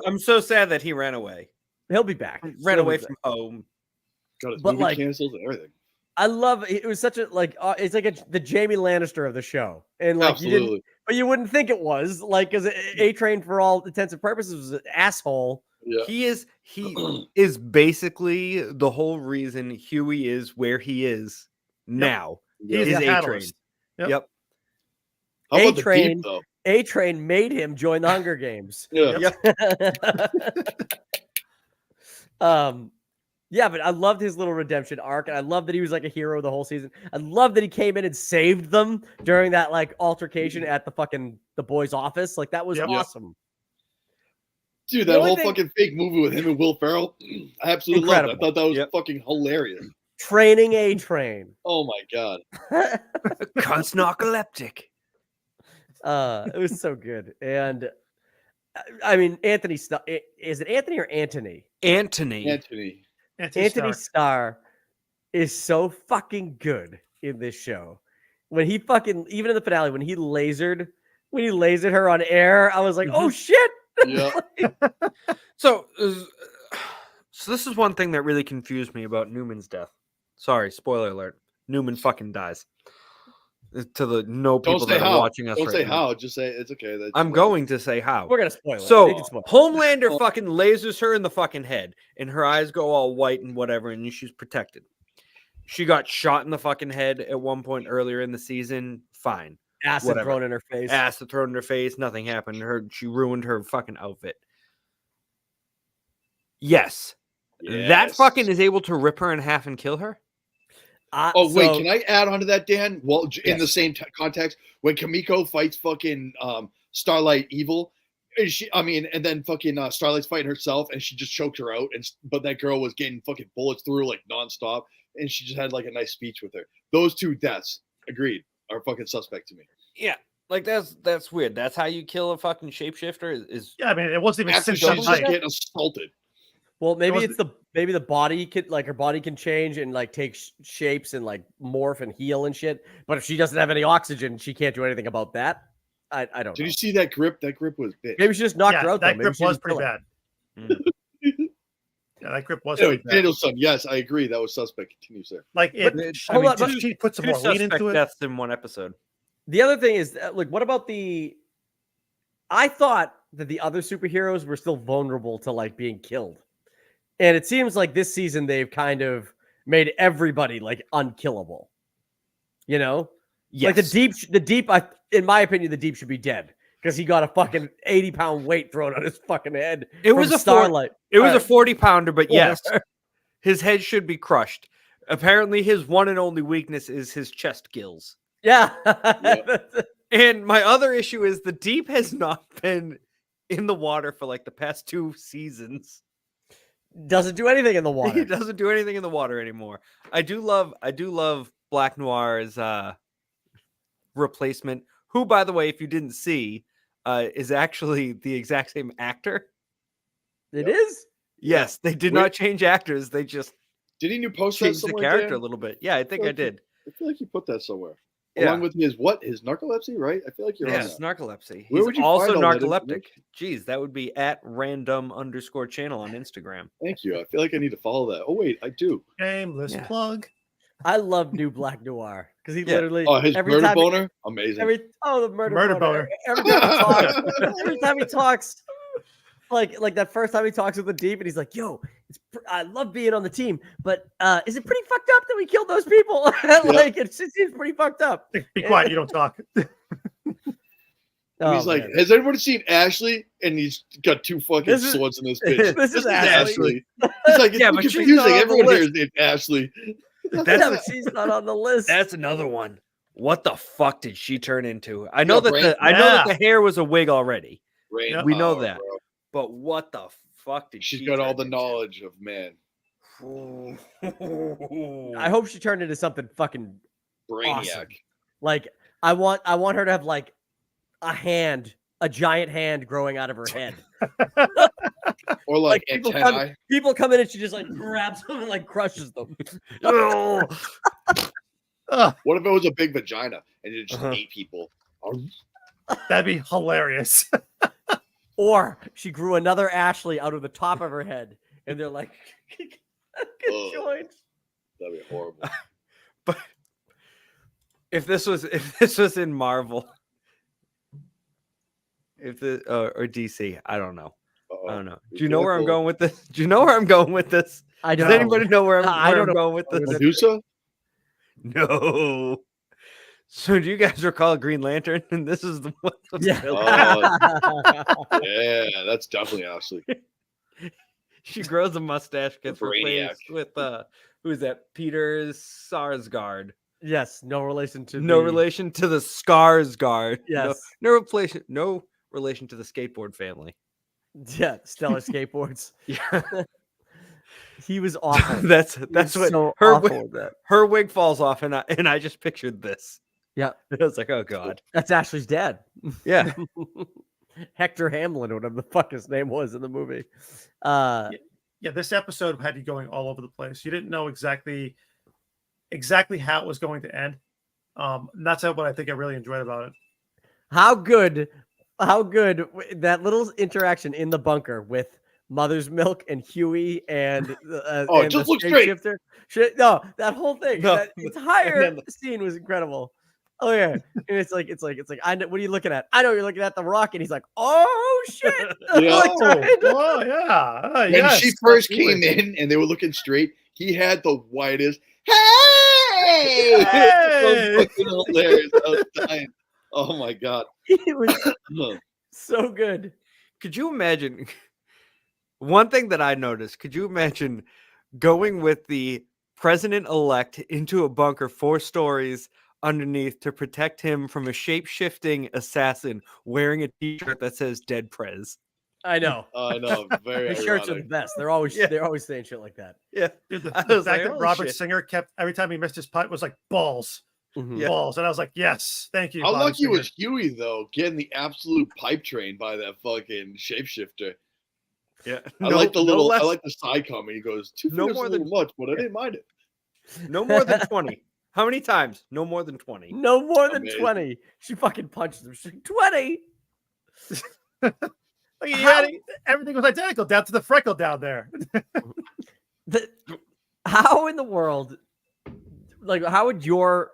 I'm so sad that he ran away. He'll be back. Ran away from home. God, his But, movie like, canceled and everything. I love it. Was such a like it's like the Jamie Lannister of the show, and like you didn't, Absolutely. but you wouldn't think it was like because A Train for all intents and purposes was an asshole. Yeah. He is basically the whole reason Huey is where he is now. He's Is the A-Train. catalyst. Yep. Yep. How about the A-Train- deep though? A Train made him join the Hunger Games. Yeah. Yeah, but I loved his little redemption arc, and I love that he was like a hero the whole season. I love that he came in and saved them during that like altercation at the boys' office. Like that was Yep. awesome. Dude, The that only whole thing- fucking fake movie with him and Will Ferrell, I absolutely loved it. I Incredible. thought that was Yep. fucking hilarious. Training A Train. Oh my god. Cunt's narcoleptic. It was so good, and I mean Anthony. Is it Anthony or Antony? Anthony. Anthony. Anthony Starr is so fucking good in this show. When he fucking even in the finale when he lasered her on air, I was like, oh shit. Yeah. So this is one thing that really confused me about Newman's death. Sorry, spoiler alert. Newman fucking dies. To the people Don't say that are how. watching us Don't right say now. how. Just say it's okay. That's I'm going to say how. We're gonna spoil it. So You can spoil it. Homelander fucking lasers her in the fucking head, and her eyes go all white and whatever, and she's protected. She got shot in the fucking head at one point earlier in the season. Fine. Acid whatever. thrown in her face. Acid thrown in her face. Nothing happened. She ruined her fucking outfit. Yes. That fucking is able to rip her in half and kill her. Oh wait, can I add on to that, Dan? Well, in the Yes. same context, when Kamiko fights fucking Starlight Evil, and then fucking Starlight's fighting herself, and she just choked her out, but that girl was getting fucking bullets through like nonstop, and she just had like a nice speech with her. Those two deaths, agreed, are fucking suspect to me. Yeah, like that's weird. That's how you kill a fucking shapeshifter. Is Yeah, I mean, it wasn't even After six she's tight. just getting assaulted. Well, maybe It it's the body can like her body can change and like take shapes and like morph and heal and shit. But if she doesn't have any oxygen, she can't do anything about that. I don't know. Did you see that grip? That grip was big. Maybe she just knocked Yeah, her out. that though. Maybe grip she was didn't pretty kill her. bad. Yeah, that grip was Anyway, pretty bad. Danielson, yes, I agree. That was suspect. Continue, sir. Like it. But, I mean, on, just she put some two more lean suspect into it. deaths in one episode. The other thing is, like, what about I thought that the other superheroes were still vulnerable to like being killed, and it seems like this season they've kind of made everybody like unkillable. You know, Yes. like the deep. In my opinion, the deep should be dead because he got a fucking 80-pound weight thrown on his fucking head. It from was a Starlight. It was a Alright. 40-pounder, but yes, Whatever. his head should be crushed. Apparently, his one and only weakness is his chest gills. Yeah. And my other issue is the deep has not been in the water for like the past 2 seasons. Doesn't do anything in the He water. doesn't do anything in the water anymore. I do love Black Noir's replacement, who, by the way, if you didn't see, is actually the exact same actor. It is. Yes, they did not change actors. They just Didn't you post that changed the somewhere? character Dan? a little bit. Yeah, I think I did. I feel like you put that somewhere. Yeah. Along with his narcolepsy, right? I feel like you're Yes, on that. narcolepsy. Where He's would you also find all that narcoleptic. information? Jeez, that would be at random_channel on Instagram. Thank you. I feel like I need to follow that. Oh wait, I do. Shameless Yeah. plug. I love new Black Noir because he Yeah. literally Oh, his every murder time boner, amazing. the murder Murder boner. boner. Every time he talks, every time he talks, like that first time he talks with the deep, and he's like, "Yo, I love being on the team, but is it pretty fucked up that we killed those people? Like it seems pretty fucked up." Be quiet. You don't talk. Oh, He's like, man. has anybody seen Ashley? And he's got 2 fucking This is- swords in his bitch. this is Ashley. He's like, it's Yeah, too but she's confusing. not on the Everyone here list. is named Ashley. Yeah, but she's not on the list. That's another one. What the fuck did she turn into? I know Yeah, that Brand- I know that the hair was a wig already, Brain We know power, that. bro. but what the fuck did She's she got all turn the into? knowledge of man. I hope she turned into something fucking Brainiac. awesome. Like I want her to have like a giant hand growing out of her head. Or like, people antennae. People come in and she just like grabs them and like crushes them. Ugh. What if it was a big vagina and it just Uh-huh. ate people? That'd be hilarious. Or she grew another Ashley out of the top of her head, and they're like Ugh. conjoined. That'd be horrible. But if this was in Marvel, or DC, I don't know. I don't know. Do you know where I'm going with this? Do you know where I'm going with this? I don't Does know. anybody know where I don't I'm know. going with this? Medusa? No. So do you guys recall Green Lantern? And this is the one. Yeah. Yeah, that's definitely Ashley. She grows a mustache, gets Brainiac. replaced with who is that? Peter Sarsgaard. Yes, no relation to No relation to the Skarsgård. Yes. No relation to the skateboard family. Yeah, Stellar Skateboards. Yeah. He was awful. that's He was what so her awful with that. her wig falls off, and I just pictured this. Yeah, I was like, oh god. that's Ashley's dad. Yeah. Hector Hamlin, whatever the fuck his name was in the movie. Yeah, this episode had you going all over the place. You didn't know exactly how it was going to end. And that's what I think I really enjoyed about it. How good that little interaction in the bunker with Mother's Milk and Huey and and just the look straight. shapeshifter. No, that whole thing, No. that entire scene was incredible. Oh yeah, and it's like I know, what are you looking at? I know you're looking at the rock, and he's like, oh shit. Yeah. Like, Oh yeah. When Yes, she first absolutely. came in and they were looking straight, he had the whitest hey! Hey! So fucking hilarious. I was dying. Oh my god. it was so good. Could you imagine one thing that I noticed? Could you imagine going with the president-elect into a bunker 4 stories underneath to protect him from a shape-shifting assassin wearing a t-shirt that says "Dead Prez"? I know. I know. Very The shirts are the ironic. best. They're always saying shit like that. Yeah. Dude, I the was fact like, that holy Robert shit. Singer kept every time he missed his putt was like balls, Mhm. Yeah. balls, and I was like, yes, thank you. How Bobby lucky Singer. was Huey though, getting the absolute pipe train by that fucking shapeshifter? Yeah. I like the little, I less- like the side comment. He goes, "2 no fingers more a than- little much, but I didn't mind it." no more than 20. How many times? No more than 20. No more than Amazing. 20. She fucking punched him. She's like, 20. Like, he had everything was identical down to the freckle down there. How in the world, like, how would your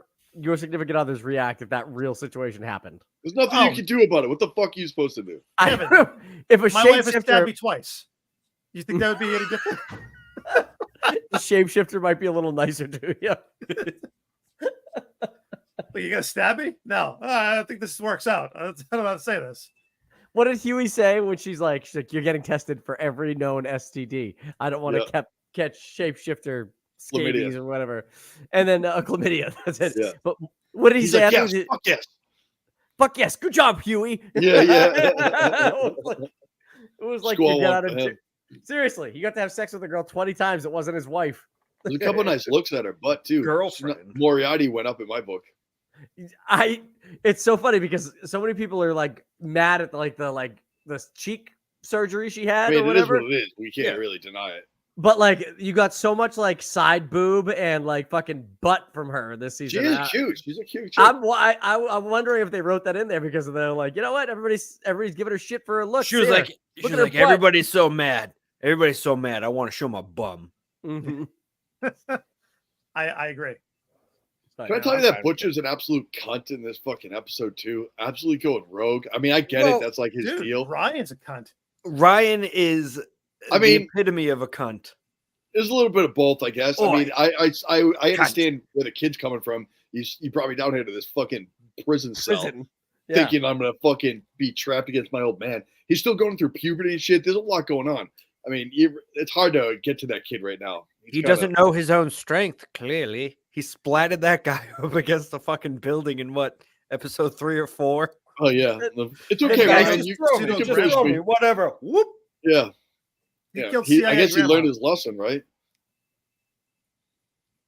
significant others react if that real situation happened? There's nothing Oh. you can do about it. What the fuck are you supposed to do? I Kevin, don't know. If a My wife has stabbed shapeshifter, me twice. You think that would be any different? the shapeshifter might be a little nicer to you. Like, you gonna stab me? No, I don't think this works out. I don't know how to say this. What did Huey say when she's like, you're getting tested for every known STD. I don't want to catch shapeshifter scabies Chlamydia. or whatever. And then chlamydia. That's it. Yeah. But what did he He's say? like, I yes, think fuck yes. Fuck yes. Good job, Huey. Yeah, yeah. It was like Squall you got one out for of him. Seriously, he got to have sex with a girl 20 times. It wasn't his wife. There's a couple of nice looks at her butt too. Girlfriend. Moriarty went up in my book. It's so funny because so many people are like mad at the cheek surgery she had I mean, or it is whatever. what it is. We can't really deny it. But like you got so much like side boob and like fucking butt from her this She season. is cute. She's a cute chick. I'm wondering if they wrote that in there because they're like, you know what? Everybody's giving her shit for her looks. She was Here, like, look at her butt. everybody's so mad. Everybody's so mad. I want to show my bum. Mhm. I agree. But, Can I tell you that Butcher's an absolute cunt in this fucking episode too? Absolutely going rogue. I mean, I get Well, it. That's like his Dude, deal. Ryan's a cunt. Ryan is I the mean- epitome of a cunt. There's a little bit of both, I guess. Oh, I mean, I understand where the kid's coming from. He brought me down here to this fucking prison cell, Prison. Yeah. thinking I'm gonna fucking be trapped against my old man. He's still going through puberty and shit. There's a lot going on. I mean, it's hard to get to that kid right now. He doesn't know his own strength, clearly. He splatted that guy up against the fucking building in what, episode 3 or 4? Oh yeah, it's Hey, okay, guys, man. just You throw you me, can just finish throw me. me, whatever. Whoop. Yeah, He yeah. killed I CIA guess he grandma. learned his lesson, right?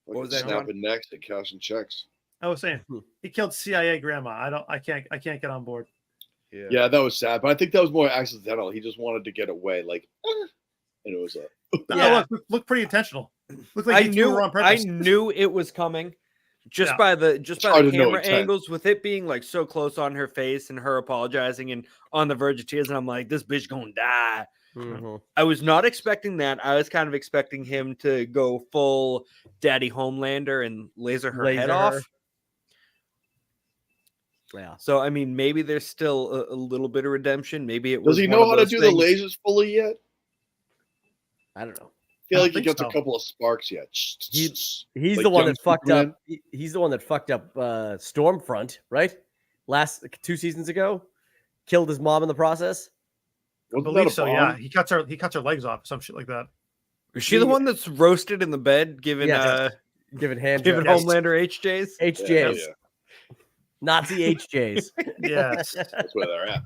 What was Fucking that, John? snapping necks and cashing checks. I was saying he killed CIA grandma. I can't get on board. Yeah, that was sad, but I think that was more accidental. He just wanted to get away, like, and it was No, Yeah. look pretty intentional. Looked like I he threw knew her on I purpose. knew it was coming just Yeah. by the hard to know camera intent. angles, with it being like so close on her face and her apologizing and on the verge of tears, and I'm like, this bitch gonna die. Mhm. I was not expecting that. I was kind of expecting him to go full Daddy Homelander and laser her head Laser off. her. Yeah. So I mean, maybe there's still a little bit of redemption. Maybe it Does was he one know of how to those do things. the lasers fully yet? I don't know. I feel I like he think gets so. a couple of sparks yet. He's Like the one young that fucked Superman? up. He's the one that fucked up Stormfront, right? Last 2 seasons ago, killed his mom in the process. I Wasn't that believe a so. bomb? Yeah, he cuts her legs off, some shit like that. Is she the one that's roasted in the bed, giving Yes. Giving hand giving jobs. Homelander HJs? HJs, Yeah, Nazi HJs. Yes. that's where they're at.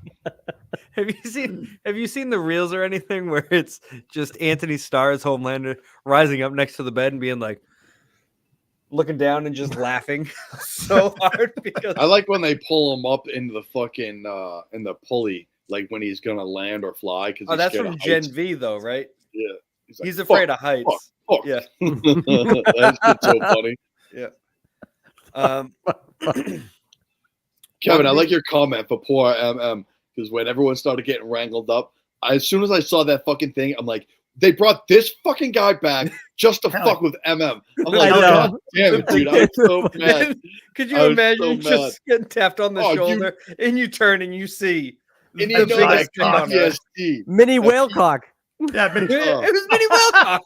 Have you seen the reels or anything where it's just Anthony Starr's Homelander rising up next to the bed and being like looking down and just laughing so hard because I like when they pull him up into the fucking in the pulley, like when he's gonna land or fly. Because that's from Gen V though, right? Yeah, like, He's afraid of heights. fuck. Yeah. That's just so funny. Yeah. Kevin, I like your comment for poor MM because when everyone started getting wrangled up, as soon as I saw that fucking thing, I'm like, they brought this fucking guy back just to fuck with MM. I'm like, I know. God damn it, dude! I'm so mad. Could I you was imagine so you just getting tapped on the Oh, you- shoulder and you turn and you see And the you know that biggest thing on earth. PTSD. Mini whale cock. Yeah, mini- It was Minnie Wilcox.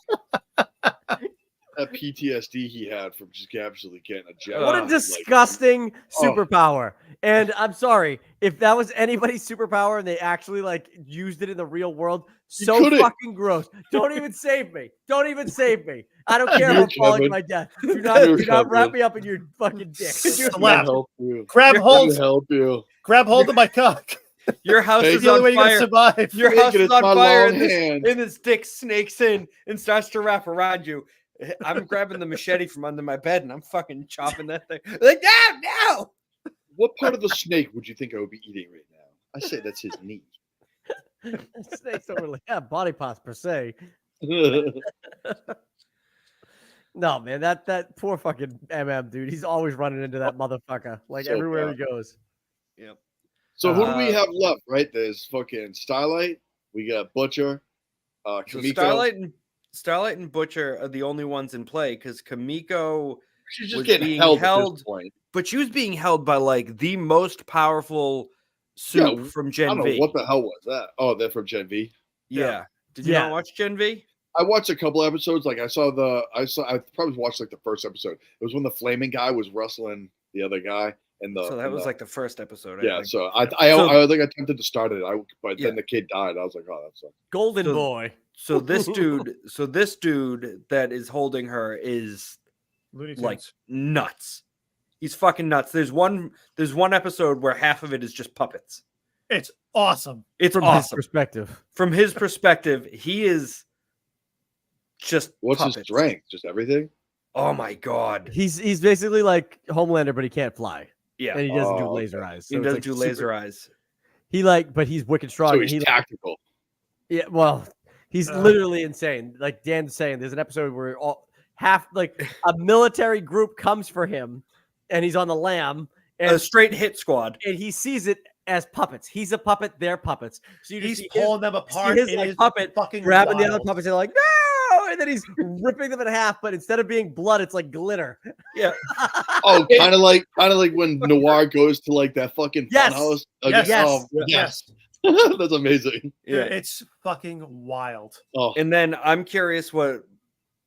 That PTSD he had from just absolutely getting a jet. What a like, disgusting oh. superpower. And I'm sorry, if that was anybody's superpower and they actually like used it in the real world, so couldn't. fucking gross. Don't even save me. Don't even save me. I don't care You're how falling Kevin. my death. Do You're not wrap Kevin. me up in your fucking dick. Slap. help you. Grab hold. Help you. Grab hold of my cock. Your house Hey, is The only way on you're gonna fire. survive. Your Take house it, is it's on my fire, long hand. and this dick snakes in and starts to wrap around you. I'm grabbing the machete from under my bed and I'm fucking chopping that thing. Like, no. What part of the snake would you think I would be eating right now? I say that's his knee. Snakes don't really have body parts per se. No, man, that poor fucking MM dude. He's always running into that motherfucker. Like So everywhere bad. he goes. Yep. So who do we Uh, have left? Right, there's fucking Starlight. We got Butcher. So Kamiko. Starlight and Butcher are the only ones in play because Kamiko She's just was getting being held, at held, this point. but she was being held by like the most powerful soup Yeah, from I Gen don't know V. what the hell was that. Oh, they're from Gen V. Yeah. Did you Yeah. not watch Gen V? I watched a couple episodes. Like I probably watched like the first episode. It was when the flaming guy was wrestling the other guy, and So that was like the first episode. I yeah. think. So I So- think I attempted to start it. But Yeah. then the kid died. I was like, oh, that sucks. Golden So- boy. So this dude that is holding her is Looney Tunes. like nuts. He's fucking nuts. There's one episode where half of it is just puppets. It's awesome. It's From his awesome. perspective. From his perspective, he is just What's puppets. his strength? Just everything. Oh my god. He's basically like Homelander, but he can't fly. Yeah. And he doesn't do Oh, laser eyes. He so it's, doesn't like, do super- laser eyes. But he's wicked strong. So and he's he tactical. Yeah, well, he's literally insane. Like Dan's saying, there's an episode where a military group comes for him, and he's on the lam, A and straight hit squad. he sees it as puppets. He's a puppet. They're puppets. So you just He's see pulling them see apart. his It like is puppet fucking grabbing the other wild. puppets and like no, and then he's ripping them in half. But instead of being blood, it's like glitter. Yeah. Oh, kind of like when Noir goes to like that fucking Yes. funhouse. Yes. Oh, Yes. that's amazing. Yeah, Yeah. it's fucking wild. Oh, And then I'm curious what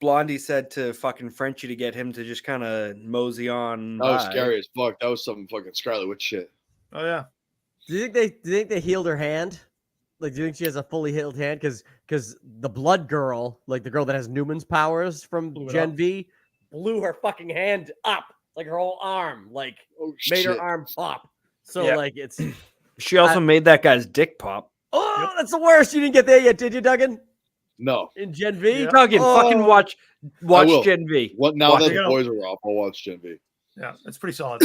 Blondie said to fucking Frenchie to get him to just kind of mosey on. that was by. scary as fuck. That was some fucking Scarlet Witch shit. Oh yeah. Do you think they healed her hand? Like, do you think she has a fully healed hand? Because the blood girl, like the girl that has Newman's powers from Blew it Gen up. V, blew her fucking hand up, like her whole arm, like Oh made shit. her arm pop. So Yeah. like it's She also made that guy's dick pop. oh, that's the worst. You didn't get there yet, did you, Duggan? No. In Gen V, Yeah. Duggan, fucking Oh. watch will. Gen V. What now Watch that it. the boys are off, I'll watch Gen V. Yeah, it's pretty solid.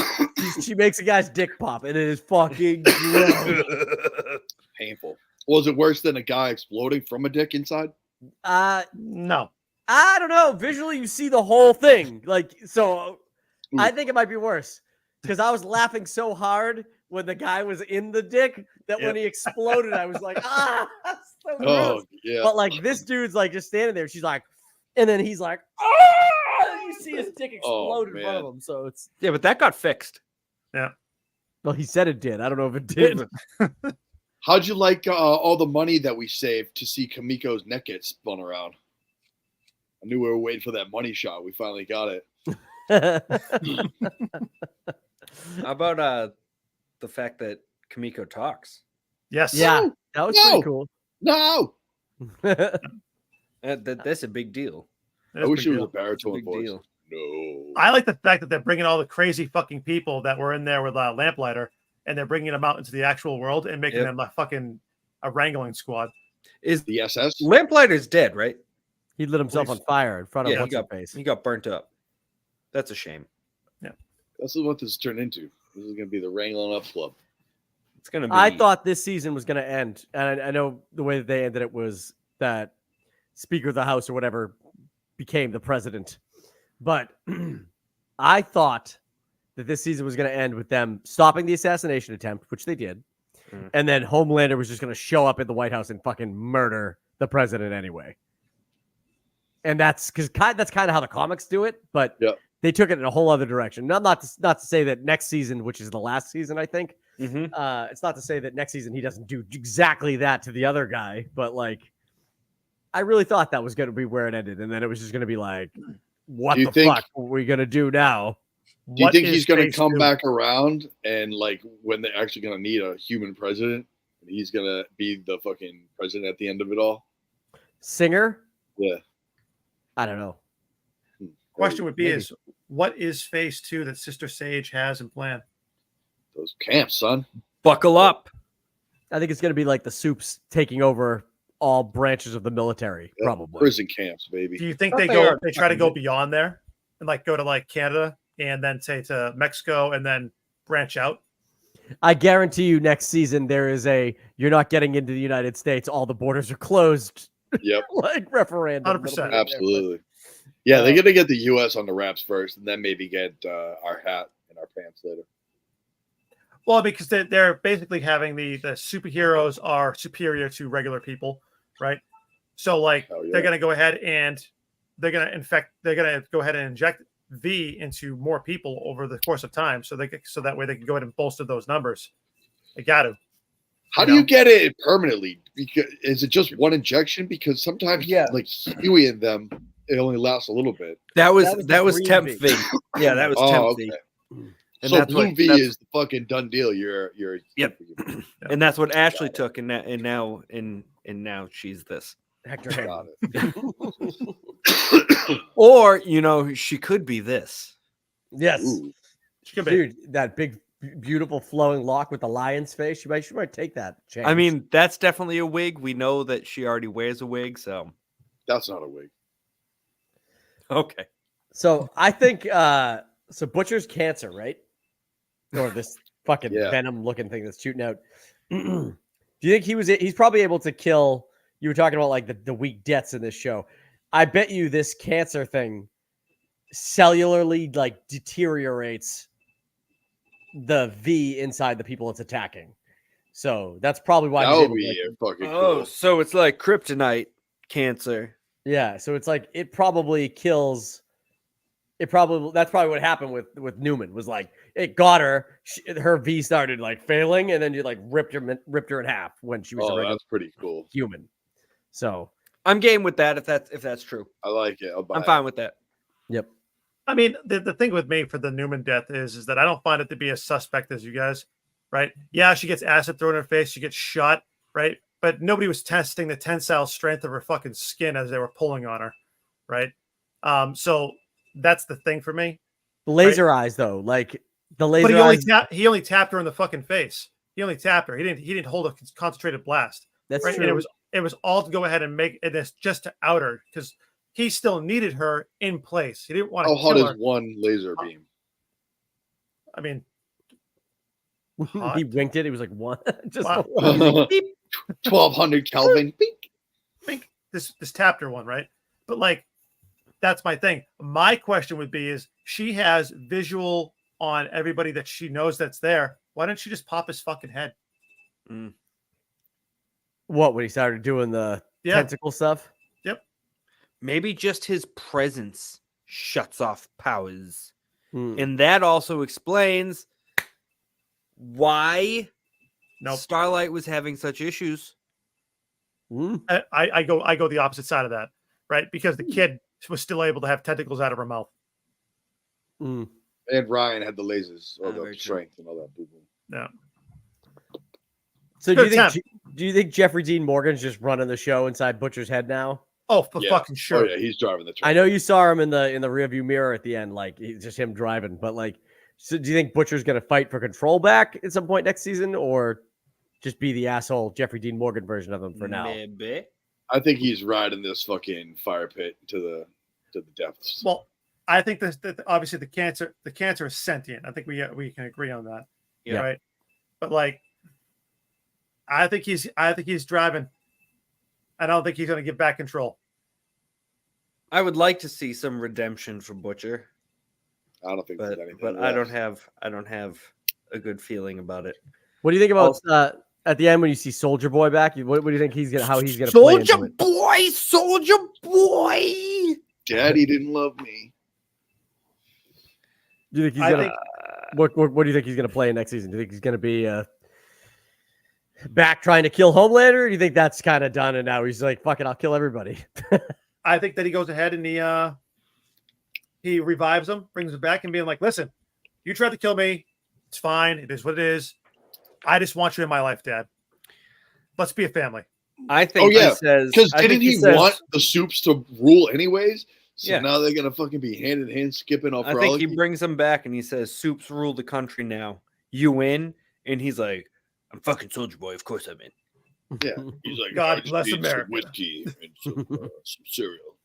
she makes a guy's dick pop, and it is fucking gross. Painful. Was it worse than a guy exploding from a dick inside? No. I don't know. Visually, you see the whole thing. Like, so I Ooh. think it might be worse because I was laughing so hard when the guy was in the dick, that when he exploded, I was like, ah, that's so gross. Oh yeah. But like this dude's like just standing there. She's like, and then he's like, ah! You see his dick explode in front of him. So it's Yeah, but that got fixed. Yeah. well, he said it did. I don't know if it did. How'd you like all the money that we saved to see Kamiko's neck get spun around? I knew we were waiting for that money shot. We finally got it. How about the fact that Kamiko talks? Yes. Yeah, that was pretty cool. No. That's a big deal. I wish it was a Big baritone voice. deal. No. I like the fact that they're bringing all the crazy fucking people that were in there with Lamplighter, and they're bringing them out into the actual world and making them a wrangling squad. Is the SS? Lamplighter's dead, right? He lit himself on fire in front of what's her face. He got burnt up. That's a shame. Yeah. This is what this turned into. This is going to be the Wrangling Up Club. It's going to be. I thought this season was going to end, and I know the way that they ended it was that Speaker of the House or whatever became the president. But I thought that this season was going to end with them stopping the assassination attempt, which they did. And then Homelander was just going to show up at the White House and fucking murder the president anyway. And that's because that's kind of how the comics do it, but they took it in a whole other direction. Not to say that next season, which is the last season, I think, it's not to say that next season he doesn't do exactly that to the other guy, but like, I really thought that was going to be where it ended, and then it was just going to be like, what the fuck are we going to do now? Do you think he's going to come back around and like when they're actually going to need a human president, he's going to be the fucking president at the end of it all? Singer? Yeah. I don't know. Question would be is what is phase 2 that Sister Sage has in plan? Those camps, son. Buckle up. I think it's going to be like the Soups taking over all branches of the military, probably. Prison camps, baby. Do you think they try to go beyond there and like go to like Canada and then say to Mexico and then branch out? I guarantee you next season there is you're not getting into the United States. All the borders are closed. Yep. Like referendum. 100%. Absolutely. Yeah, they're going to get the U.S. on the wraps first and then maybe get our hat and our pants later. Well, because they're basically having the superheroes are superior to regular people, right? So like they're going to go ahead and they're going to go ahead and inject V into more people over the course of time, so that way they can go ahead and bolster those numbers. They got to. How do you get it permanently? Because is it just one injection? Because sometimes, like Huey and them, it only lasts a little bit. That was Temp V. Yeah, that was Temp V. Okay. And so that's Blue V is the fucking done deal. You're yep. And that's what Ashley took, and now she's this. Hector. Got it. Or she could be this. Yes, she could be. Dude, that big, beautiful flowing lock with the lion's face. She might take that chance. I mean, that's definitely a wig. We know that she already wears a wig, so that's not a wig. Okay. So I think so. Butcher's cancer, right? Or this fucking venom looking thing that's shooting out. Do you think he's probably able to kill? You were talking about like the weak deaths in this show. I bet you this cancer thing cellularly like deteriorates the V inside the people it's attacking. So that's probably why. That would be fucking cool. So it's like kryptonite cancer. Yeah, so it's like it probably kills. That's probably what happened with Newman. Was like it got her. Her V started like failing, and then you like ripped her in half when she was. Oh, that's pretty cool. Human. So I'm game with that if that's true. I like it. I'm fine with that. Yep. I mean, the thing with me for the Newman death is that I don't find it to be as suspect as you guys, right? Yeah, she gets acid thrown in her face, she gets shot, right? But nobody was testing the tensile strength of her fucking skin as they were pulling on her, right? So that's the thing for me. The laser eyes, though, like the laser. But he only tapped her in the fucking face. He only tapped her. He didn't hold a concentrated blast. That's right? true. And it was all to go ahead and make this just to out her because he still needed her in place. He didn't want to. How hot is one laser beam? I mean, he winked it. He was like, "One, just wow. 1200 Kelvin." Bink. This tapped her one, right? But like, that's my thing. My question would be: is she has visual on everybody that she knows that's there, Why didn't she just pop his fucking head? What, when he started doing the tentacle stuff? Yep. Maybe just his presence shuts off powers. And that also explains why Starlight was having such issues. I go the opposite side of that, right? Because the kid was still able to have tentacles out of her mouth. And Ryan had the lasers or the strength and all that. No. So do you think Jeffrey Dean Morgan's just running the show inside Butcher's head now? Oh, for fucking sure. Oh yeah, he's driving the truck. I know you saw him in the rearview mirror at the end, like it's just him driving. But like, so do you think Butcher's gonna fight for control back at some point next season, or just be the asshole Jeffrey Dean Morgan version of him for now? Maybe. I think he's riding this fucking fire pit to the depths. Well, I think this obviously the cancer is sentient. I think we can agree on that. Yeah. Right. But like, I think he's driving. I don't think he's going to give back control. I would like to see some redemption for Butcher. I don't think but I don't have a good feeling about it. What do you think about at the end when you see Soldier Boy back? What do you think how he's gonna play into it? Soldier Boy. Daddy didn't love me. Do you think he's gonna? What do you think he's gonna play in next season? Do you think he's gonna be back trying to kill Homelander? Or do you think that's kind of done and now he's like, fuck it, I'll kill everybody? I think that he goes ahead and he revives him, brings him back, and being like, "Listen, you tried to kill me. It's fine. It is what it is. I just want you in my life, Dad. Let's be a family." I think. He says because didn't he want the Soups to rule anyways? So now they're gonna fucking be hand in hand skipping off. I think he brings him back and he says, "Soups rule the country now. You in?" And he's like, "I'm fucking Soldier Boy. Of course I'm in." Yeah, he's like, "God bless America." Some whiskey and some cereal.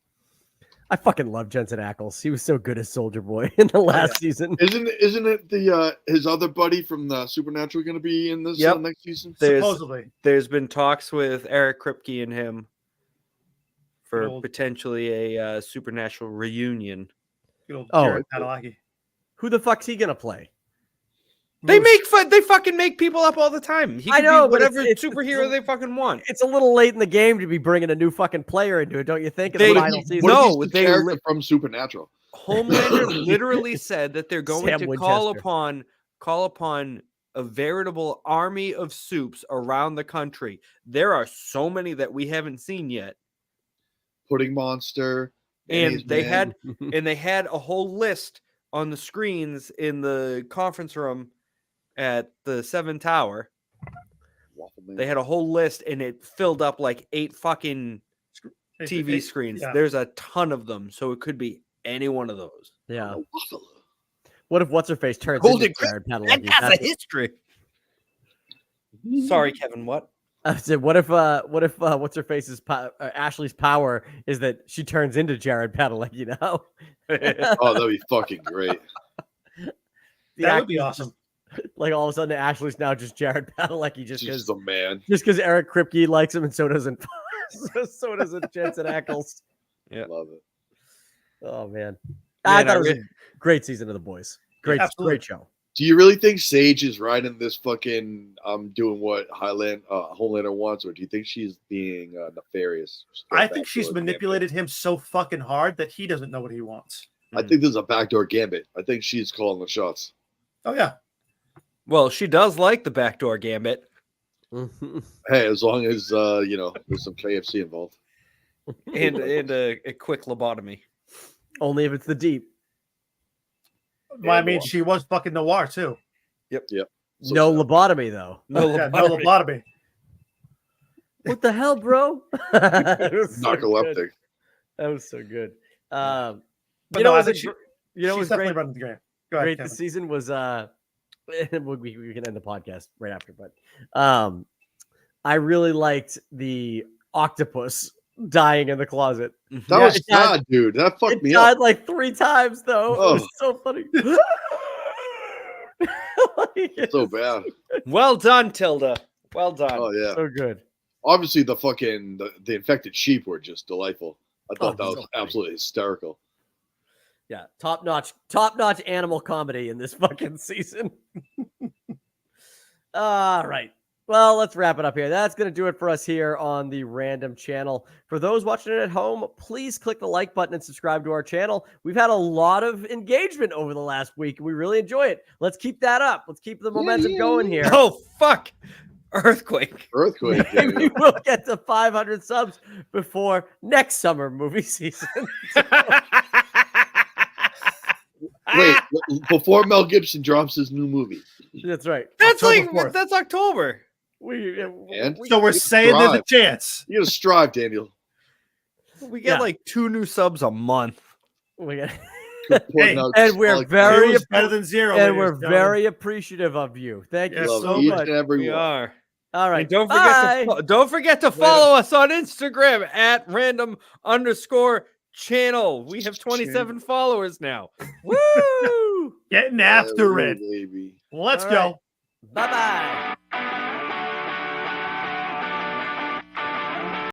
I fucking love Jensen Ackles. He was so good as Soldier Boy in the last season. Isn't it the his other buddy from the Supernatural going to be in this next season? Supposedly, there's been talks with Eric Kripke and him for potentially a Supernatural reunion. Jared Padalecki. Who the fuck's he gonna play? They fucking make people up all the time. He can be whatever superhero they fucking want. It's a little late in the game to be bringing a new fucking player into it, don't you think? They from Supernatural. Homelander literally said that they're going to call upon a veritable army of Soups around the country. There are so many that we haven't seen yet. Pudding Monster, and they had a whole list on the screens in the conference room at the 7 Tower. They had a whole list and it filled up like 8 fucking TV screens. Yeah. There's a ton of them, so it could be any one of those. Yeah. What if what's-her-face turns into Jared Padalecki? That's a history. Sorry, Kevin, what? I said, what if what's-her-face's Ashley's power is that she turns into Jared Padalecki now? Oh, that'd be fucking great. That would be awesome. Like all of a sudden, Ashley's now just Jared Padalecki, just because the man, just because Eric Kripke likes him, and so doesn't Jensen Ackles. Yeah, love it. Oh man, I thought it was a great season of The Boys. Great show. Do you really think Sage is riding this fucking doing what Homelander wants, or do you think she's being nefarious? I think she's manipulated him so fucking hard that he doesn't know what he wants. I think there's a backdoor gambit. I think she's calling the shots. Oh yeah. Well, she does like the backdoor gambit. Hey, as long as there's some KFC involved. and a quick lobotomy. Only if it's the deep. Well, I mean, she was fucking noir too. Yep. So no lobotomy though. No lobotomy. What the hell, bro? Narcoleptic. That was so good. But she's definitely running the game. Go ahead, great Kevin. this season was we can end the podcast right after, but I really liked the octopus dying in the closet. That was sad, dude. That fucked me up. It died like 3 times though. Oh. It was so funny. So bad. Well done, Tilda. Well done. Oh yeah. So good. Obviously the infected sheep were just delightful. I thought that was absolutely hysterical. Yeah, top notch animal comedy in this fucking season. All right. Well, let's wrap it up here. That's going to do it for us here on the Random Channel. For those watching it at home, please click the like button and subscribe to our channel. We've had a lot of engagement over the last week. We really enjoy it. Let's keep that up. Let's keep the momentum going here. Oh, fuck. Earthquake. Earthquake. Maybe we'll get to 500 subs before next summer movie season. Wait, before Mel Gibson drops his new movie. That's right. That's October like 4th. that's October. So we're saying there's a chance. You gotta strive, Daniel. We get like 2 new subs a month. We got, Hey, and we're very Zero's better than zero. and ladies we're and gentlemen. very appreciative of you. Thank you Yes, Love so each much. and every We one. are. All right. And don't Bye. forget don't forget to follow us on Instagram at @random_channel. We have 27 followers now. Woo! Getting after it. Baby. Let's All go. right. Bye-bye.